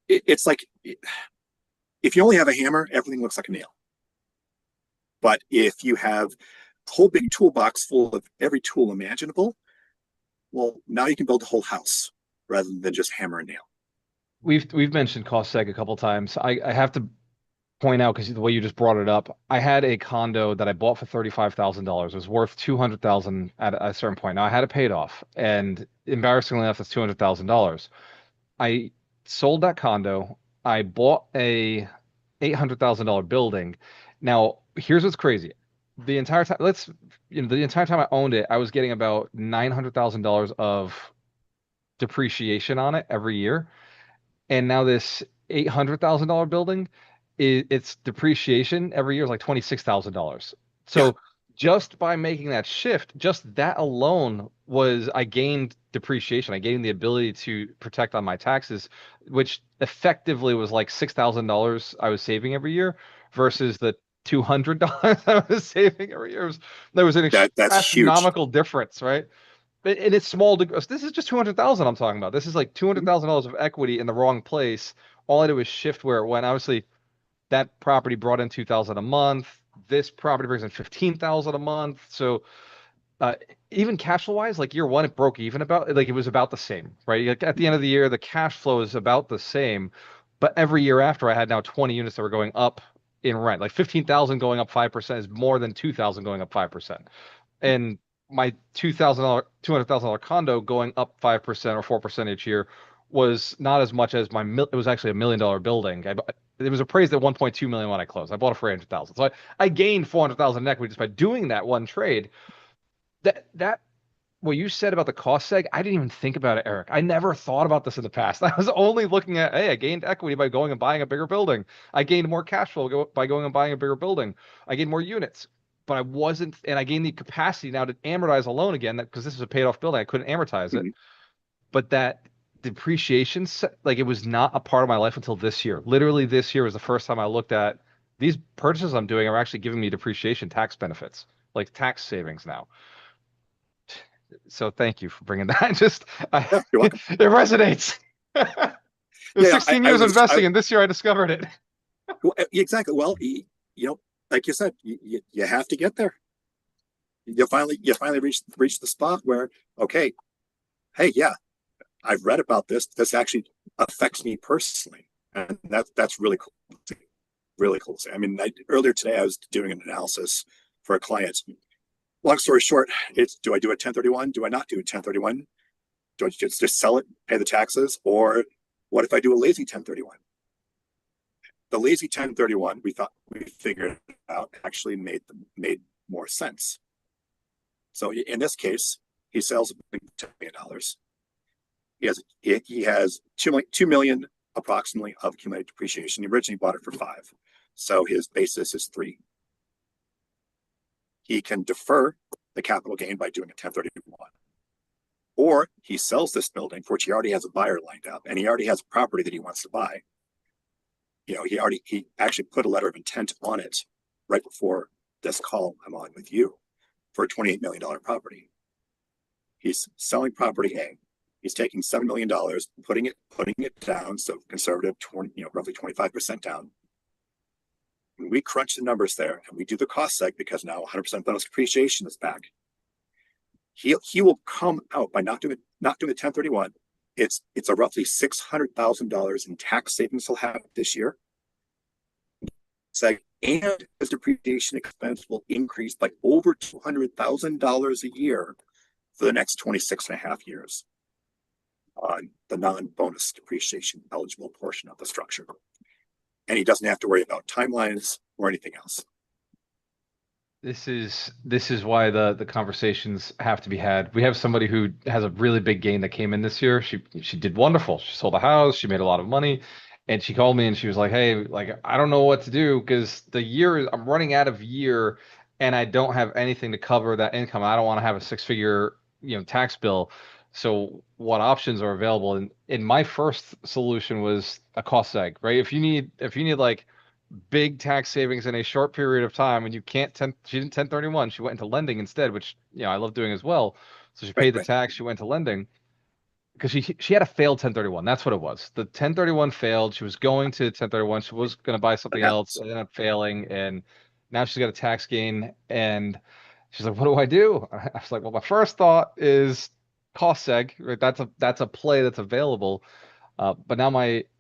it's like, if you only have a hammer, everything looks like a nail. But if you have a whole big toolbox full of every tool imaginable, well, now you can build a whole house rather than just hammer and nail. We've mentioned cost seg a couple of times. I have to point out, because the way you just brought it up, I had a condo that I bought for $35,000. It was worth $200,000 at a certain point. Now I had it paid off, and embarrassingly enough, that's $200,000. I sold that condo. I bought a $800,000 building. Now here's what's crazy. The entire time, the entire time I owned it, I was getting about $900,000 of depreciation on it every year. And now this $800,000 building, its depreciation every year is like $26,000. So just by making that shift, just that alone I gained depreciation. I gained the ability to protect on my taxes, which effectively was like $6,000 I was saving every year versus the $200 I was saving every year. There was an astronomical difference, right? And it's small. This is just 200,000 I'm talking about. This is like $200,000 of equity in the wrong place. All I did was shift where it went. Obviously, that property brought in 2,000 a month. This property brings in 15,000 a month. So even cash flow wise, like year one, it broke even it was about the same, right? Like at the end of the year, the cash flow is about the same. But every year after, I had now 20 units that were going up in rent. Like 15,000 going up 5% is more than 2,000 going up 5%. And my $200,000 condo going up 5% or 4% each year was not as much as it was actually $1 million building. It was appraised at 1.2 million when I closed. I bought it for 800,000. So I gained 400,000 in equity just by doing that one trade. That what you said about the cost seg, I didn't even think about it, Eric. I never thought about this in the past. I was only looking at, hey, I gained equity by going and buying a bigger building. I gained more cash flow by going and buying a bigger building. I gained more units. But I wasn't, and I gained the capacity now to amortize a loan again, because this is a paid off building. I couldn't amortize it. But that depreciation, like it was not a part of my life until this year. Literally, this year was the first time I looked at these purchases I'm doing are actually giving me depreciation tax benefits, like tax savings now. So thank you for bringing that. Yeah, you're welcome. It resonates. It was Yeah, 16 years investing, and this year I discovered it. well, exactly. Well, like you said, you have to get there. You finally reach the spot where, okay, hey, yeah, I've read about this. This actually affects me personally, and that's really cool. Really cool. I mean, earlier today I was doing an analysis for a client. Long story short, it's, do I do a 1031? Do I not do a 1031? Do I just sell it, pay the taxes, or what if I do a lazy 1031? The lazy 1031, we figured out, actually made more sense. So in this case, he sells $10 million. He has 2 million approximately of accumulated depreciation. He originally bought it for 5, so his basis is 3. He can defer the capital gain by doing a 1031, or he sells this building for which he already has a buyer lined up, and he already has a property that he wants to buy. He actually put a letter of intent on it right before this call I'm on with you for a $28 million property. He's selling property A. He's taking $7 million, putting it down, so conservative, roughly 25% down. When we crunch the numbers there and we do the cost seg, because now 100% bonus depreciation is back, he will come out by not doing the 1031. It's a roughly $600,000 in tax savings he'll have this year. And his depreciation expense will increase by over $200,000 a year for the next 26 and a half years on the non-bonus depreciation eligible portion of the structure. And he doesn't have to worry about timelines or anything else. This is why the conversations have to be had. We have somebody who has a really big gain that came in this year. She did wonderful. She sold a house. She made a lot of money, and she called me and she was like, "Hey, like I don't know what to do because I'm running out of year, and I don't have anything to cover that income. I don't want to have a 6-figure tax bill. So what options are available?" And in my first solution was a cost seg, right? If you need like big tax savings in a short period of time and you can't she didn't 1031, she went into lending instead, which I love doing as well. So she paid the tax, she went to lending because she had a failed 1031. That's what it was. The 1031 failed. She was going to 1031. She was going to buy something else, and ended up failing, and now she's got a tax gain, and she's like, "What do I do?" I was like, "Well, my first thought is cost seg, right? That's a play that's available." But now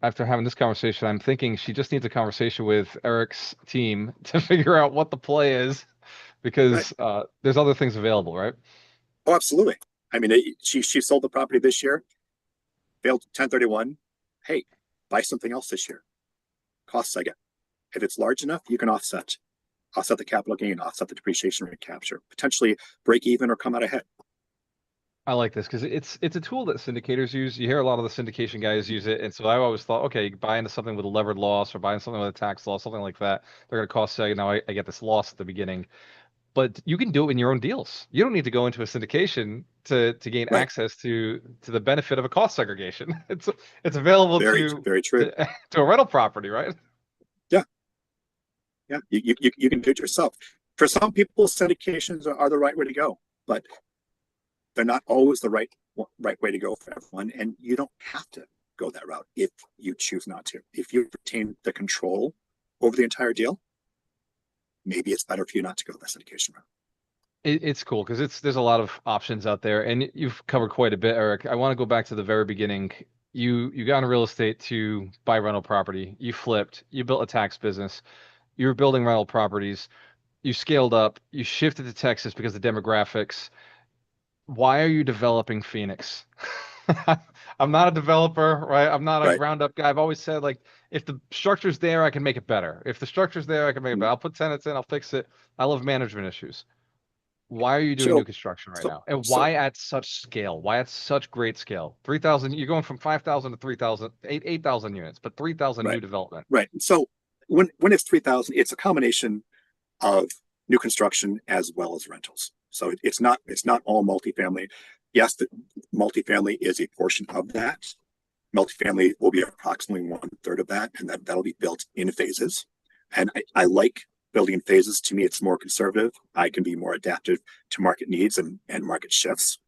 after having this conversation, I'm thinking she just needs a conversation with Eric's team to figure out what the play is, because there's other things available, right? Oh, absolutely. I mean, she sold the property this year, failed 1031. Hey, buy something else this year. Cost seg it. If it's large enough, you can offset the capital gain, offset the depreciation recapture, potentially break even or come out ahead. I like this because it's a tool that syndicators use. You hear a lot of the syndication guys use it, and so I always thought, okay, buy into something with a levered loss or buying something with a tax loss, something like that. They're going to cost seg. Now I get this loss at the beginning, but you can do it in your own deals. You don't need to go into a syndication to gain access to the benefit of a cost segregation. It's available very true to a rental property, right? Yeah, you can do it yourself. For some people, syndications are the right way to go, but they're not always the right way to go for everyone, and you don't have to go that route if you choose not to. If you retain the control over the entire deal, maybe it's better for you not to go the syndication route. It's cool because there's a lot of options out there, and you've covered quite a bit, Eric. I want to go back to the very beginning. You got into real estate to buy rental property. You flipped. You built a tax business. You were building rental properties. You scaled up. You shifted to Texas because of demographics. Why are you developing Phoenix? I'm not a developer, right? I'm not a ground up guy. I've always said, like, if the structure's there, I can make it better. If the structure's there, I can make it better. I'll put tenants in, I'll fix it. I love management issues. Why are you doing new construction right now? And why at such scale? Why at such great scale? 3,000, you're going from 5,000 to 3,000, 8,000 units, but 3,000 new development. Right. So when it's 3,000, it's a combination of new construction as well as rentals. So it's not all multifamily. Yes, the multifamily is a portion of that, Multifamily will be approximately 1/3 of that, and that'll be built in phases. And I like building in phases. To me, it's more conservative. I can be more adaptive to market needs and market shifts.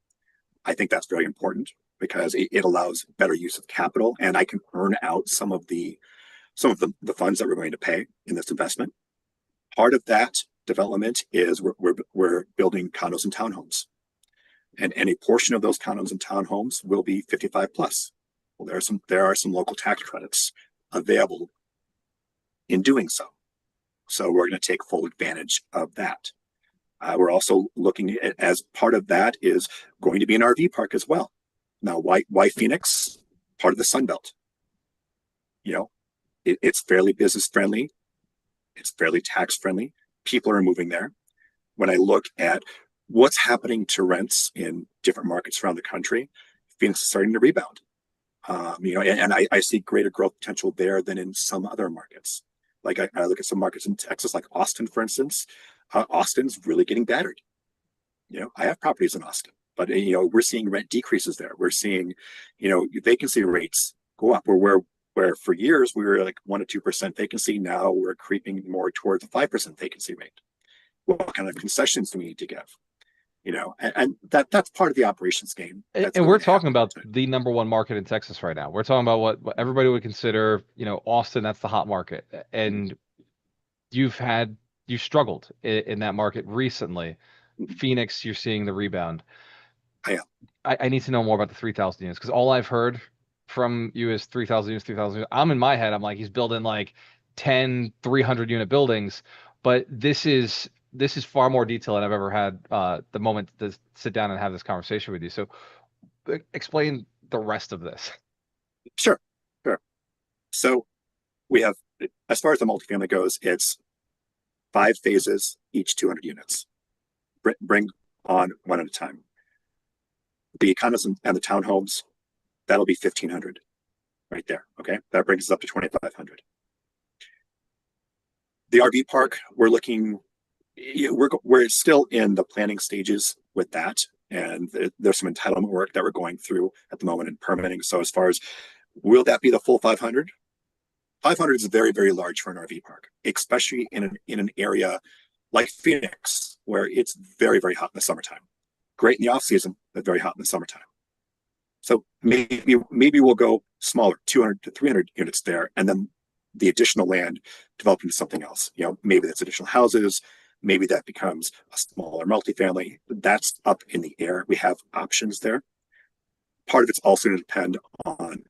I think that's very important because it allows better use of capital, and I can earn out some of the funds that we're going to pay in this investment. Part of that development is we're building condos and townhomes, and a portion of those condos and townhomes will be 55 plus. Well, there are some local tax credits available in doing so. So we're going to take full advantage of that. We're also looking at, as part of that is going to be an RV park as well. Now, why Phoenix? Part of the Sun Belt. You know, it's fairly business friendly. It's fairly tax friendly. People are moving there. When I look at what's happening to rents in different markets around the country, Phoenix is starting to rebound. You know, and I see greater growth potential there than in some other markets. Like I look at some markets in Texas, like Austin, for instance. Austin's really getting battered. You know, I have properties in Austin, but you know, we're seeing rent decreases there. We're seeing, you know, vacancy rates go up. Where for years we were like 1 to 2% vacancy. Now we're creeping more towards a 5% vacancy rate. What kind of concessions do we need to give? You know, and that's part of the operations game. And we're talking about the number one market in Texas right now. We're talking about what everybody would consider, you know, Austin. That's the hot market, and you struggled in that market recently. Phoenix, you're seeing the rebound. I need to know more about the 3,000 units, because all I've heard from you is 3,000 units, 3,000 units. I'm in my head, I'm like, he's building like 10 300 unit buildings, but this is far more detail than I've ever had the moment to sit down and have this conversation with you. So explain the rest of this. Sure. So we have, as far as the multifamily goes, it's 5 phases, each 200 units. Bring on one at a time. The condos and the townhomes, that'll be 1,500 right there. Okay, that brings us up to 2,500. The RV park, we're still in the planning stages with that, and there's some entitlement work that we're going through at the moment in permitting. So as far as, will that be the full 500? 500 is very, very large for an RV park, especially in an area like Phoenix, where it's very, very hot in the summertime. Great in the off season, but very hot in the summertime. So maybe we'll go smaller, 200 to 300 units there, and then the additional land develop into something else. You know, maybe that's additional houses. Maybe that becomes a smaller multifamily. That's up in the air. We have options there. Part of it's also going to depend on,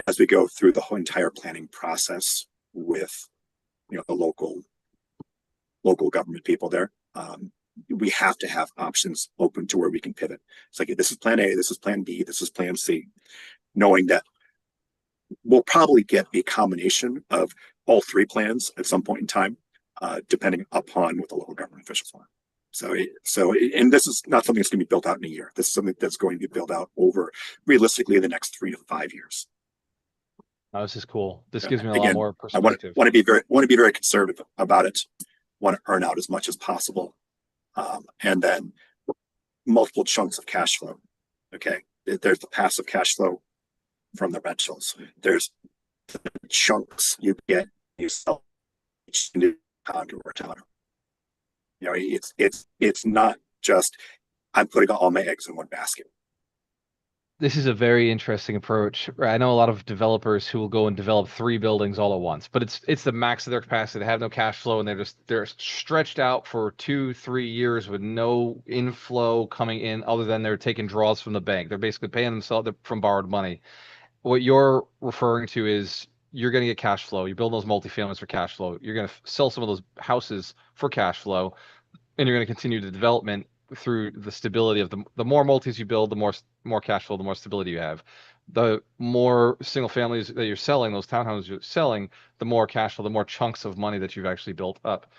as we go through the whole entire planning process with, you know, the local government people there. We have to have options open to where we can pivot. It's like, this is plan A, this is plan B, this is plan C, knowing that we'll probably get a combination of all 3 plans at some point in time, depending upon what the local government officials want. And this is not something that's going to be built out in a year. This is something that's going to be built out over, realistically, the next 3 to 5 years. Oh, this is cool. This gives me a lot more perspective. I want to be very conservative about it. Want to earn out as much as possible. And then multiple chunks of cash flow. Okay, there's the passive cash flow from the rentals. There's the chunks you get, you sell each condo or town. You know, it's not just I'm putting all my eggs in one basket. This is a very interesting approach. I know a lot of developers who will go and develop 3 buildings all at once, but it's the max of their capacity. They have no cash flow, and they're stretched out for 2-3 years with no inflow coming in other than they're taking draws from the bank. They're basically paying themselves from borrowed money. What you're referring to is you're going to get cash flow. You build those multifamilies for cash flow. You're going to sell some of those houses for cash flow, and you're going to continue the development through the stability of the more multis you build, the more cash flow, the more stability you have. The more single families that you're selling, those townhomes you're selling, the more cash flow, the more chunks of money that you've actually built up.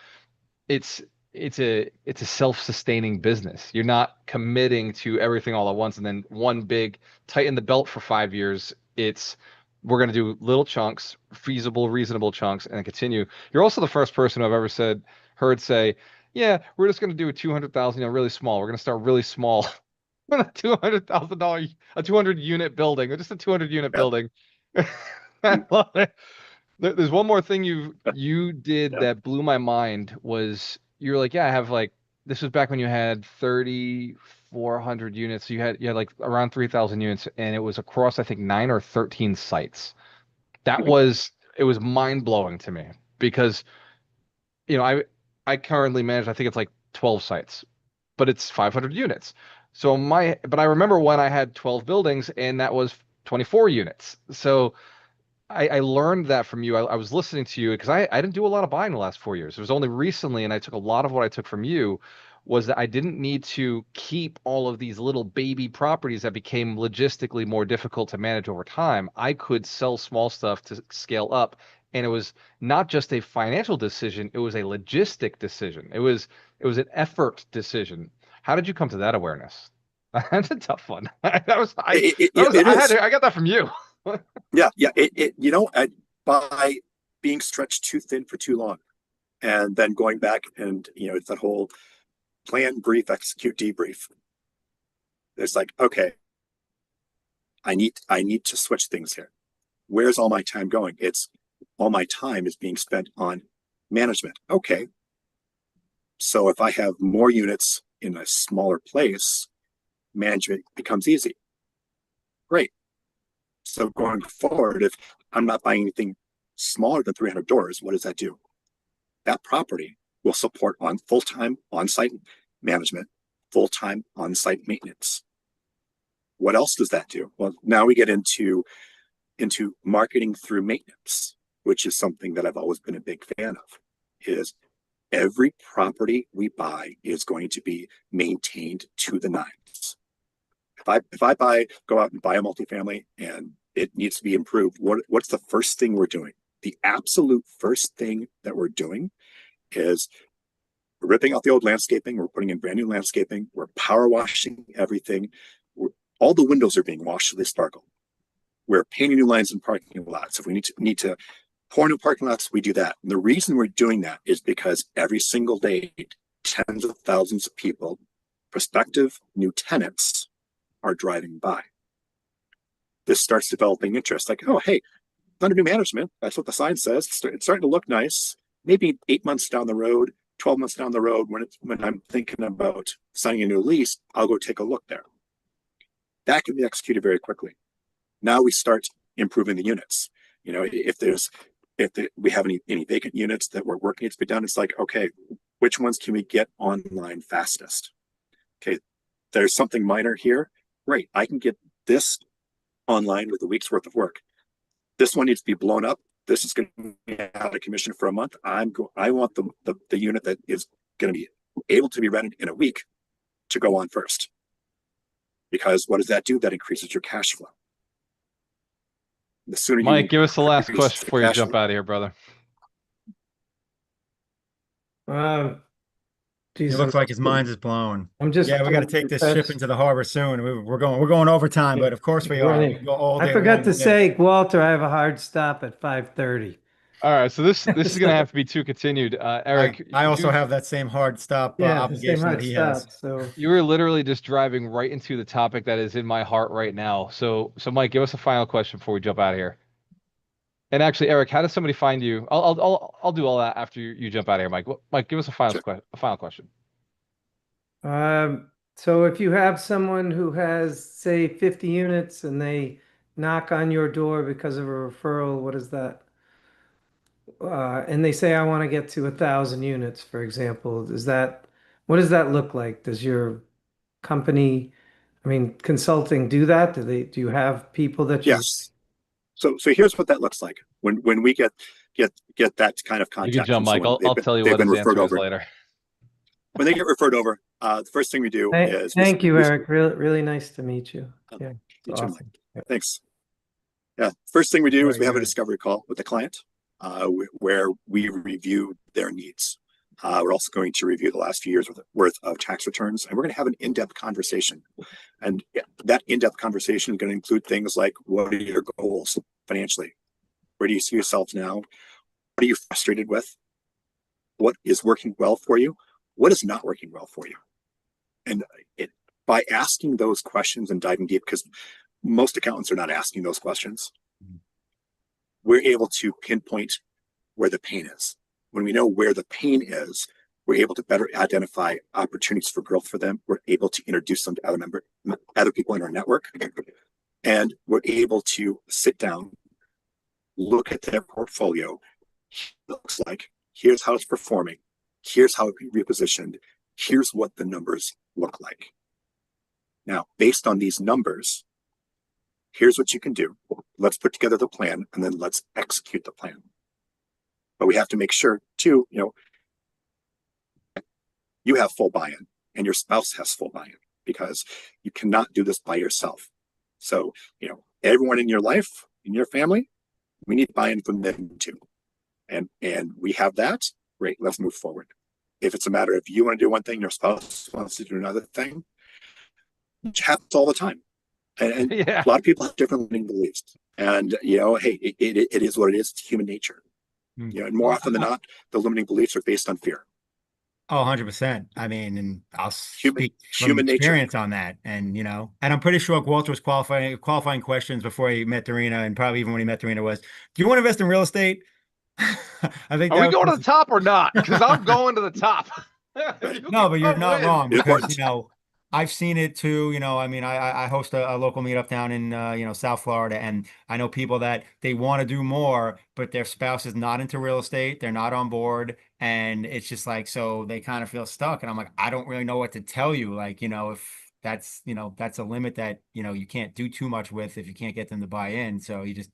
It's a self-sustaining business. You're not committing to everything all at once and then one big tighten the belt for 5 years. We're going to do little chunks, feasible, reasonable chunks, and continue. You're also the first person I've ever heard say, yeah, we're just going to do a 200,000, really small. We're going to start really small a $200,000, a 200 unit building, or just a 200 unit Yep. building. I love it. There's one more thing you did Yep. that blew my mind was you were like, yeah, I have like this was back when you had 3,400 units. You had like around 3,000 units, and it was across I think 9 or 13 sites. That Mhm. was it was mind blowing to me because I currently manage I think it's like 12 sites, but it's 500 units. But I remember when I had 12 buildings and that was 24 units. So I learned that from you. I was listening to you because I didn't do a lot of buying the last 4 years. It was only recently, and I took a lot of what I took from you was that I didn't need to keep all of these little baby properties that became logistically more difficult to manage over time. I could sell small stuff to scale up, and it was not just a financial decision, it was a logistic decision. It was an effort decision. How did you come to that awareness? That's a tough one. It is. I got that from you. Yeah, yeah. By being stretched too thin for too long, and then going back and it's that whole plan, brief, execute, debrief. It's like, okay, I need to switch things here. Where's all my time going? It's all my time is being spent on management. Okay, so if I have more units in a smaller place, management becomes easy. Great. So going forward, if I'm not buying anything smaller than 300 doors, what does that do? That property will support on full-time on-site management, full-time on-site maintenance. What else does that do? Well, now we get into marketing through maintenance, which is something that I've always been a big fan of. Is every property we buy is going to be maintained to the nines. If I go out and buy a multifamily and it needs to be improved, what's the first thing we're doing? The absolute first thing that we're doing is we're ripping out the old landscaping. We're putting in brand new landscaping. We're power washing everything. All the windows are being washed so they sparkle. We're painting new lines in parking lots. If we need to pour new parking lots, we do that. And the reason we're doing that is because every single day, tens of thousands of people, prospective new tenants, are driving by. This starts developing interest. Like, oh, hey, under new management, that's what the sign says. It's starting to look nice. Maybe 8 months down the road, 12 months down the road, when I'm thinking about signing a new lease, I'll go take a look there. That can be executed very quickly. Now we start improving the units. If we have any vacant units that we're working to be done, it's like, okay, which ones can we get online fastest? Okay, there's something minor here. Great, I can get this online with a week's worth of work. This one needs to be blown up. This is going to be out of commission for a month. I want the unit that is going to be able to be rented in a week to go on first. Because what does that do? That increases your cash flow. The sooner Mike, give us the last increase question the before you cash jump flow. out of here, brother. It Geez, looks like his mind is blown. I'm just. Yeah, we got to take this ship into the harbor soon. We're going overtime, but of course we are. Running. We can go all I day forgot long to with this. say, Walter, I have a hard stop at 5:30. All right, so this is gonna have to be two continued. Eric, I also have that same hard stop Yeah, the same obligation that hard he has. stop. So you were literally just driving right into the topic that is in my heart right now. So Mike, give us a final question before we jump out of here. And actually, Eric, how does somebody find you? I'll do all that after you jump out of here, Mike. Mike, give us a Sure. final question. so if you have someone who has, say, 50 units and they knock on your door because of a referral, what is that? And they say, I want to get to 1,000 units, for example. What does that look like? Does your company, I mean, consulting do that? Do you have people that you? Yes. So here's what that looks like when we get that kind of You can contact jump, from Mike. someone. I'll tell you They've what been his referred answer is over. later. When they get referred over, the first thing we do is Thank you, Eric. Really nice to meet you. Yeah, it's You too, awesome. Thanks. Yeah. First thing we do is Very we have a good. discovery call with the client, where we review their needs. We're also going to review the last few years worth of tax returns, and we're going to have an in-depth conversation. And that in-depth conversation is going to include things like, what are your goals financially? Where do you see yourselves now? What are you frustrated with? What is working well for you? What is not working well for you? And by asking those questions and diving deep, because most accountants are not asking those questions, we're able to pinpoint where the pain is. When we know where the pain is, we're able to better identify opportunities for growth for them. We're able to introduce them to other people in our network, and we're able to sit down, look at their portfolio. It looks like, here's how it's performing, here's how it can be repositioned, here's what the numbers look like. Now, based on these numbers, here's what you can do. Let's put together the plan, and then let's execute the plan. But we have to make sure too, you have full buy-in and your spouse has full buy-in, because you cannot do this by yourself. So, everyone in your life, in your family, we need buy-in from them too. And we have that. Great, let's move forward. If it's a matter of you want to do one thing, your spouse wants to do another thing, which happens all the time. And Yeah. a lot of people have different limiting beliefs. And, hey, it is what it is. It's human nature. And more often than not, the limiting beliefs are based on fear. Oh, 100%. I mean, and I'll speak from human nature. experience on that. And, and I'm pretty sure Walter was qualifying questions before he met Darina, and probably even when he met Darina was, do you want to invest in real estate? I think Are we going to the top or not? Because I'm going to the top. No, but you're not wrong, because, Important. I've seen it too. I mean, I host a local meetup down in, South Florida, and I know people that they want to do more, but their spouse is not into real estate. They're not on board. And it's just like, so they kind of feel stuck. And I'm like, I don't really know what to tell you. Like, if that's, that's a limit that, you can't do too much with if you can't get them to buy in. So you just,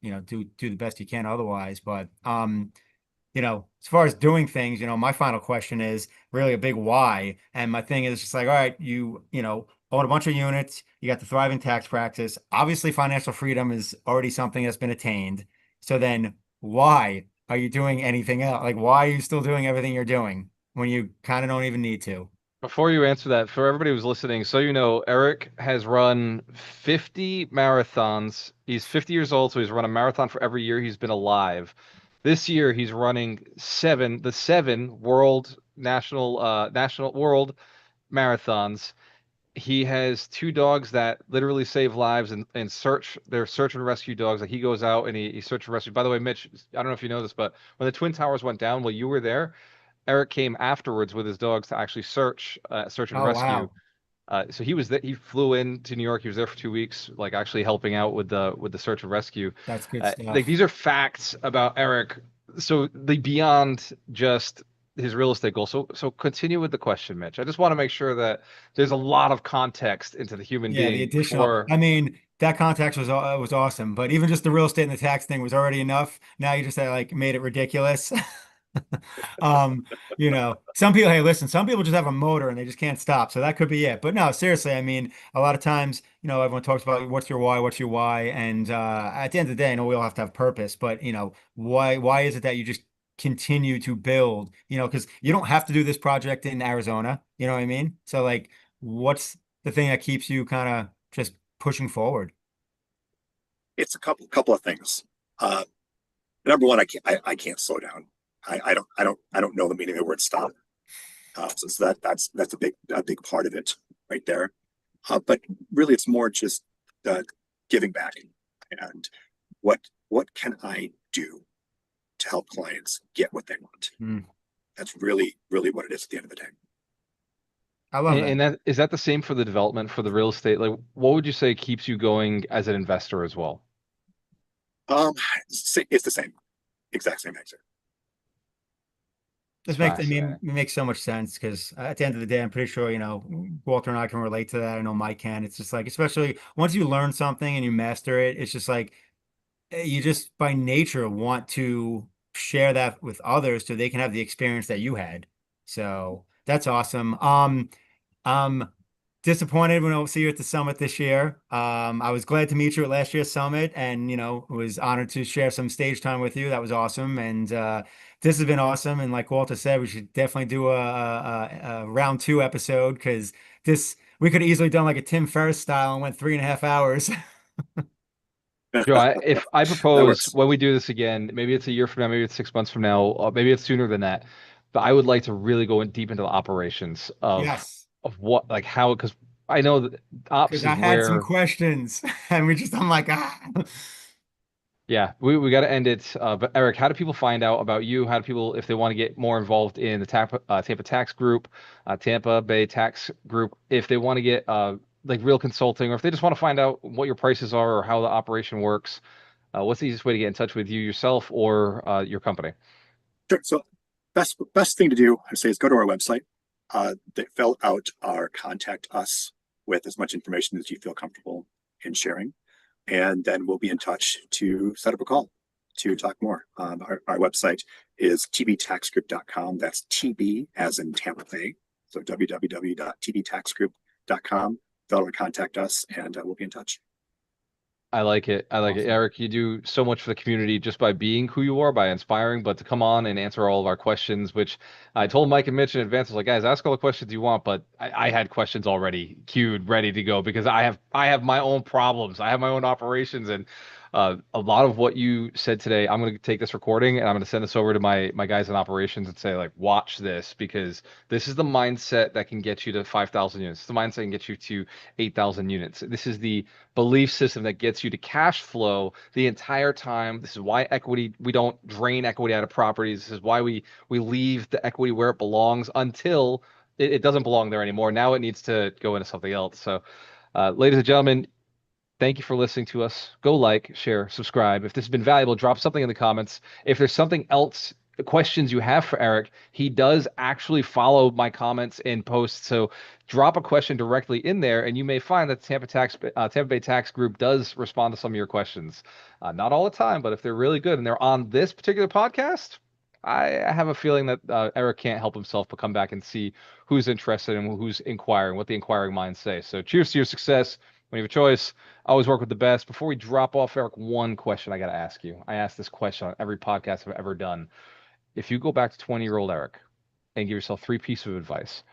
do the best you can otherwise. But, as far as doing things, my final question is really a big why. And my thing is just like, all right, you own a bunch of units, you got the thriving tax practice. Obviously, financial freedom is already something that's been attained. So then why are you doing anything else? Like, why are you still doing everything you're doing when you kind of don't even need to? Before you answer that, for everybody who's listening, so Eric has run 50 marathons. He's 50 years old, so he's run a marathon for every year he's been alive. This year, he's running the seven world world marathons. He has two dogs that literally save lives and they're search and rescue dogs. Like, he goes out and he search and rescue. By the way, Mitch, I don't know if you know this, but when the Twin Towers went down, while you were there, Eric came afterwards with his dogs to actually search and Oh, rescue. wow. So he flew in to New York. He was there for 2 weeks, like actually helping out with the search and rescue. That's good Like, stuff. these are facts about Eric. So beyond just his real estate goal. So continue with the question, Mitch. I just want to make sure that there's a lot of context into the human Yeah, the being additional, I mean, that context was awesome, but even just the real estate and the tax thing was already enough. Now you just like made it ridiculous. Some people, hey, listen, some people just have a motor and they just can't stop. So that could be it. But no, seriously, I mean, a lot of times, everyone talks about what's your why? And at the end of the day, I know we all have to have purpose, but why is it that you just continue to build, because you don't have to do this project in Arizona, you know what I mean? So like, what's the thing that keeps you kind of just pushing forward? It's a couple of things. Number one, I can't slow down. I don't know the meaning of the word stop. So that's a big part of it right there. But really, it's more just giving back, and what can I do to help clients get what they want. That's really what it is at the end of the day. I love that. And that is that the same for the development for the real estate? Like, what would you say keeps you going as an investor as well? It's the same, exact same answer. It makes so much sense, because at the end of the day, I'm pretty sure, Walter and I can relate to that. I know Mike can. It's just like, especially once you learn something and you master it, it's just like, you just by nature want to share that with others so they can have the experience that you had. So that's awesome. I'm disappointed we don't see you at the summit this year. I was glad to meet you at last year's summit, and was honored to share some stage time with you. That was awesome, and this has been awesome. And like Walter said, we should definitely do a round 2 episode, because we could have easily done like a Tim Ferriss style and went 3.5 hours. Joe, if I propose works. when we do this again, maybe it's a year from now, maybe it's 6 months from now, or maybe it's sooner than that. But I would like to really go in deep into the operations Yes. of what, like how, because I know that ops Because is I had some where, questions and I'm like, ah. yeah, we got to end it. But Eric, how do people find out about you? How do people, if they want to get more involved in the Tampa Tax Group, Tampa Bay Tax Group, if they want to get like real consulting, or if they just want to find out what your prices are or how the operation works, what's the easiest way to get in touch with you yourself or your company? Sure. So best thing to do, I say, is go to our website. They fill out our contact us with as much information as you feel comfortable in sharing, and then we'll be in touch to set up a call to talk more. Our website is tbtaxgroup.com. That's TB as in Tampa Bay. So www.tbtaxgroup.com. Fill out contact us, and we'll be in touch. I like it. I like it. Awesome. Eric, you do so much for the community just by being who you are, by inspiring, but to come on and answer all of our questions, which I told Mike and Mitch in advance, I was like, guys, ask all the questions you want, but I had questions already queued, ready to go because I have my own problems. I have my own operations, and a lot of what you said today, I'm going to take this recording and I'm going to send this over to my guys in operations and say, like, watch this because this is the mindset that can get you to 5,000 units. It's the mindset that can get you to 8,000 units. This is the belief system that gets you to cash flow the entire time. This is why equity, we don't drain equity out of properties. This is why we leave the equity where it belongs until it doesn't belong there anymore. Now it needs to go into something else. So, ladies and gentlemen, thank you for listening to us. Go like, share, subscribe. If this has been valuable, drop something in the comments. If there's something else, questions you have for Eric, he does actually follow my comments and posts. So drop a question directly in there, and you may find that Tampa Bay Tax Group does respond to some of your questions. Not all the time, but if they're really good and they're on this particular podcast, I have a feeling that Eric can't help himself but come back and see who's interested and who's inquiring, what the inquiring minds say. So cheers to your success. When you have a choice, always work with the best. Before we drop off, Eric, one question I got to ask you. I ask this question on every podcast I've ever done. If you go back to 20-year-old Eric and give yourself three pieces of advice,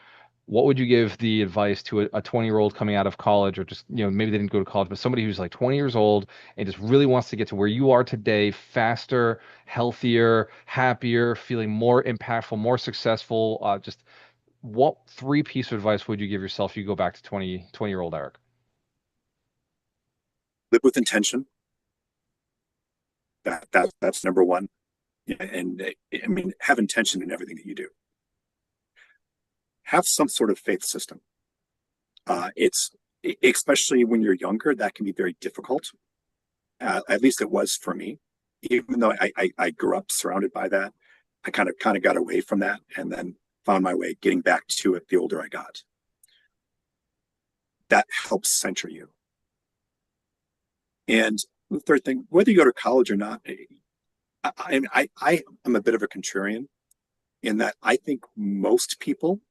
what would you give the advice to a 20-year-old coming out of college, or just, maybe they didn't go to college, but somebody who's like 20 years old and just really wants to get to where you are today, faster, healthier, happier, feeling more impactful, more successful? Just what three pieces of advice would you give yourself if you go back to 20-year-old Eric? Live with intention. That's number one. And I mean, have intention in everything that you do. Have some sort of faith system. It's especially when you're younger, that can be very difficult. At least it was for me. Even though I grew up surrounded by that, I kind of got away from that and then found my way getting back to it the older I got. That helps center you. And the third thing, whether you go to college or not, I am a bit of a contrarian in that I think most people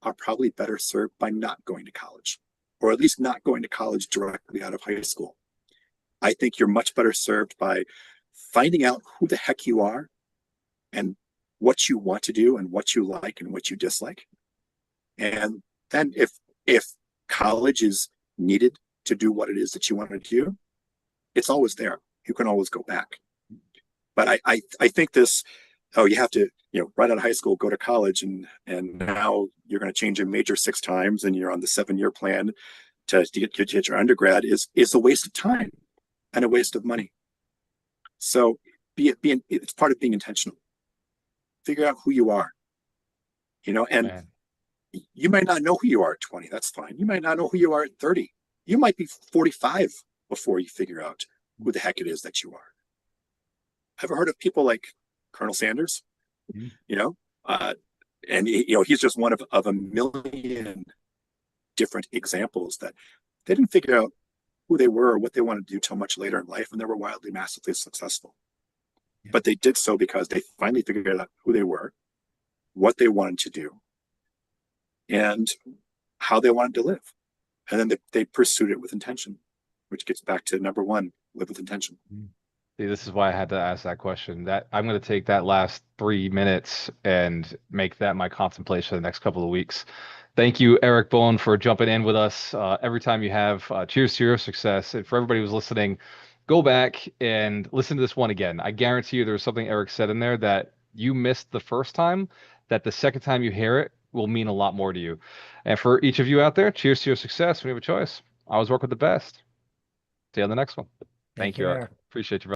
are probably better served by not going to college, or at least not going to college directly out of high school. I think you're much better served by finding out who the heck you are and what you want to do and what you like and what you dislike. And then if college is needed to do what it is that you want to do, it's always there. You can always go back. But I think this, you have to, right out of high school, go to college, and now you're going to change your major 6 times and you're on the 7-year plan to get your undergrad is a waste of time and a waste of money. So it's part of being intentional. Figure out who you are, and man, you might not know who you are at 20. That's fine. You might not know who you are at 30. You might be 45 before you figure out who the heck it is that you are. Ever heard of people like Colonel Sanders? And he's just one of a million different examples that they didn't figure out who they were or what they wanted to do till much later in life, and they were wildly, massively successful. Yeah. But they did so because they finally figured out who they were, what they wanted to do, and how they wanted to live. And then they pursued it with intention, which gets back to number one, live with intention. See, this is why I had to ask that question. That I'm going to take that last 3 minutes and make that my contemplation the next couple of weeks. Thank you, Eric Bohn, for jumping in with us. Every time you have, cheers to your success. And for everybody who's listening, go back and listen to this one again. I guarantee you there's something Eric said in there that you missed the first time, that the second time you hear it, will mean a lot more to you. And for each of you out there, cheers to your success when you have a choice. Always work with the best. See you on the next one. Thank you, Eric. care. Appreciate you.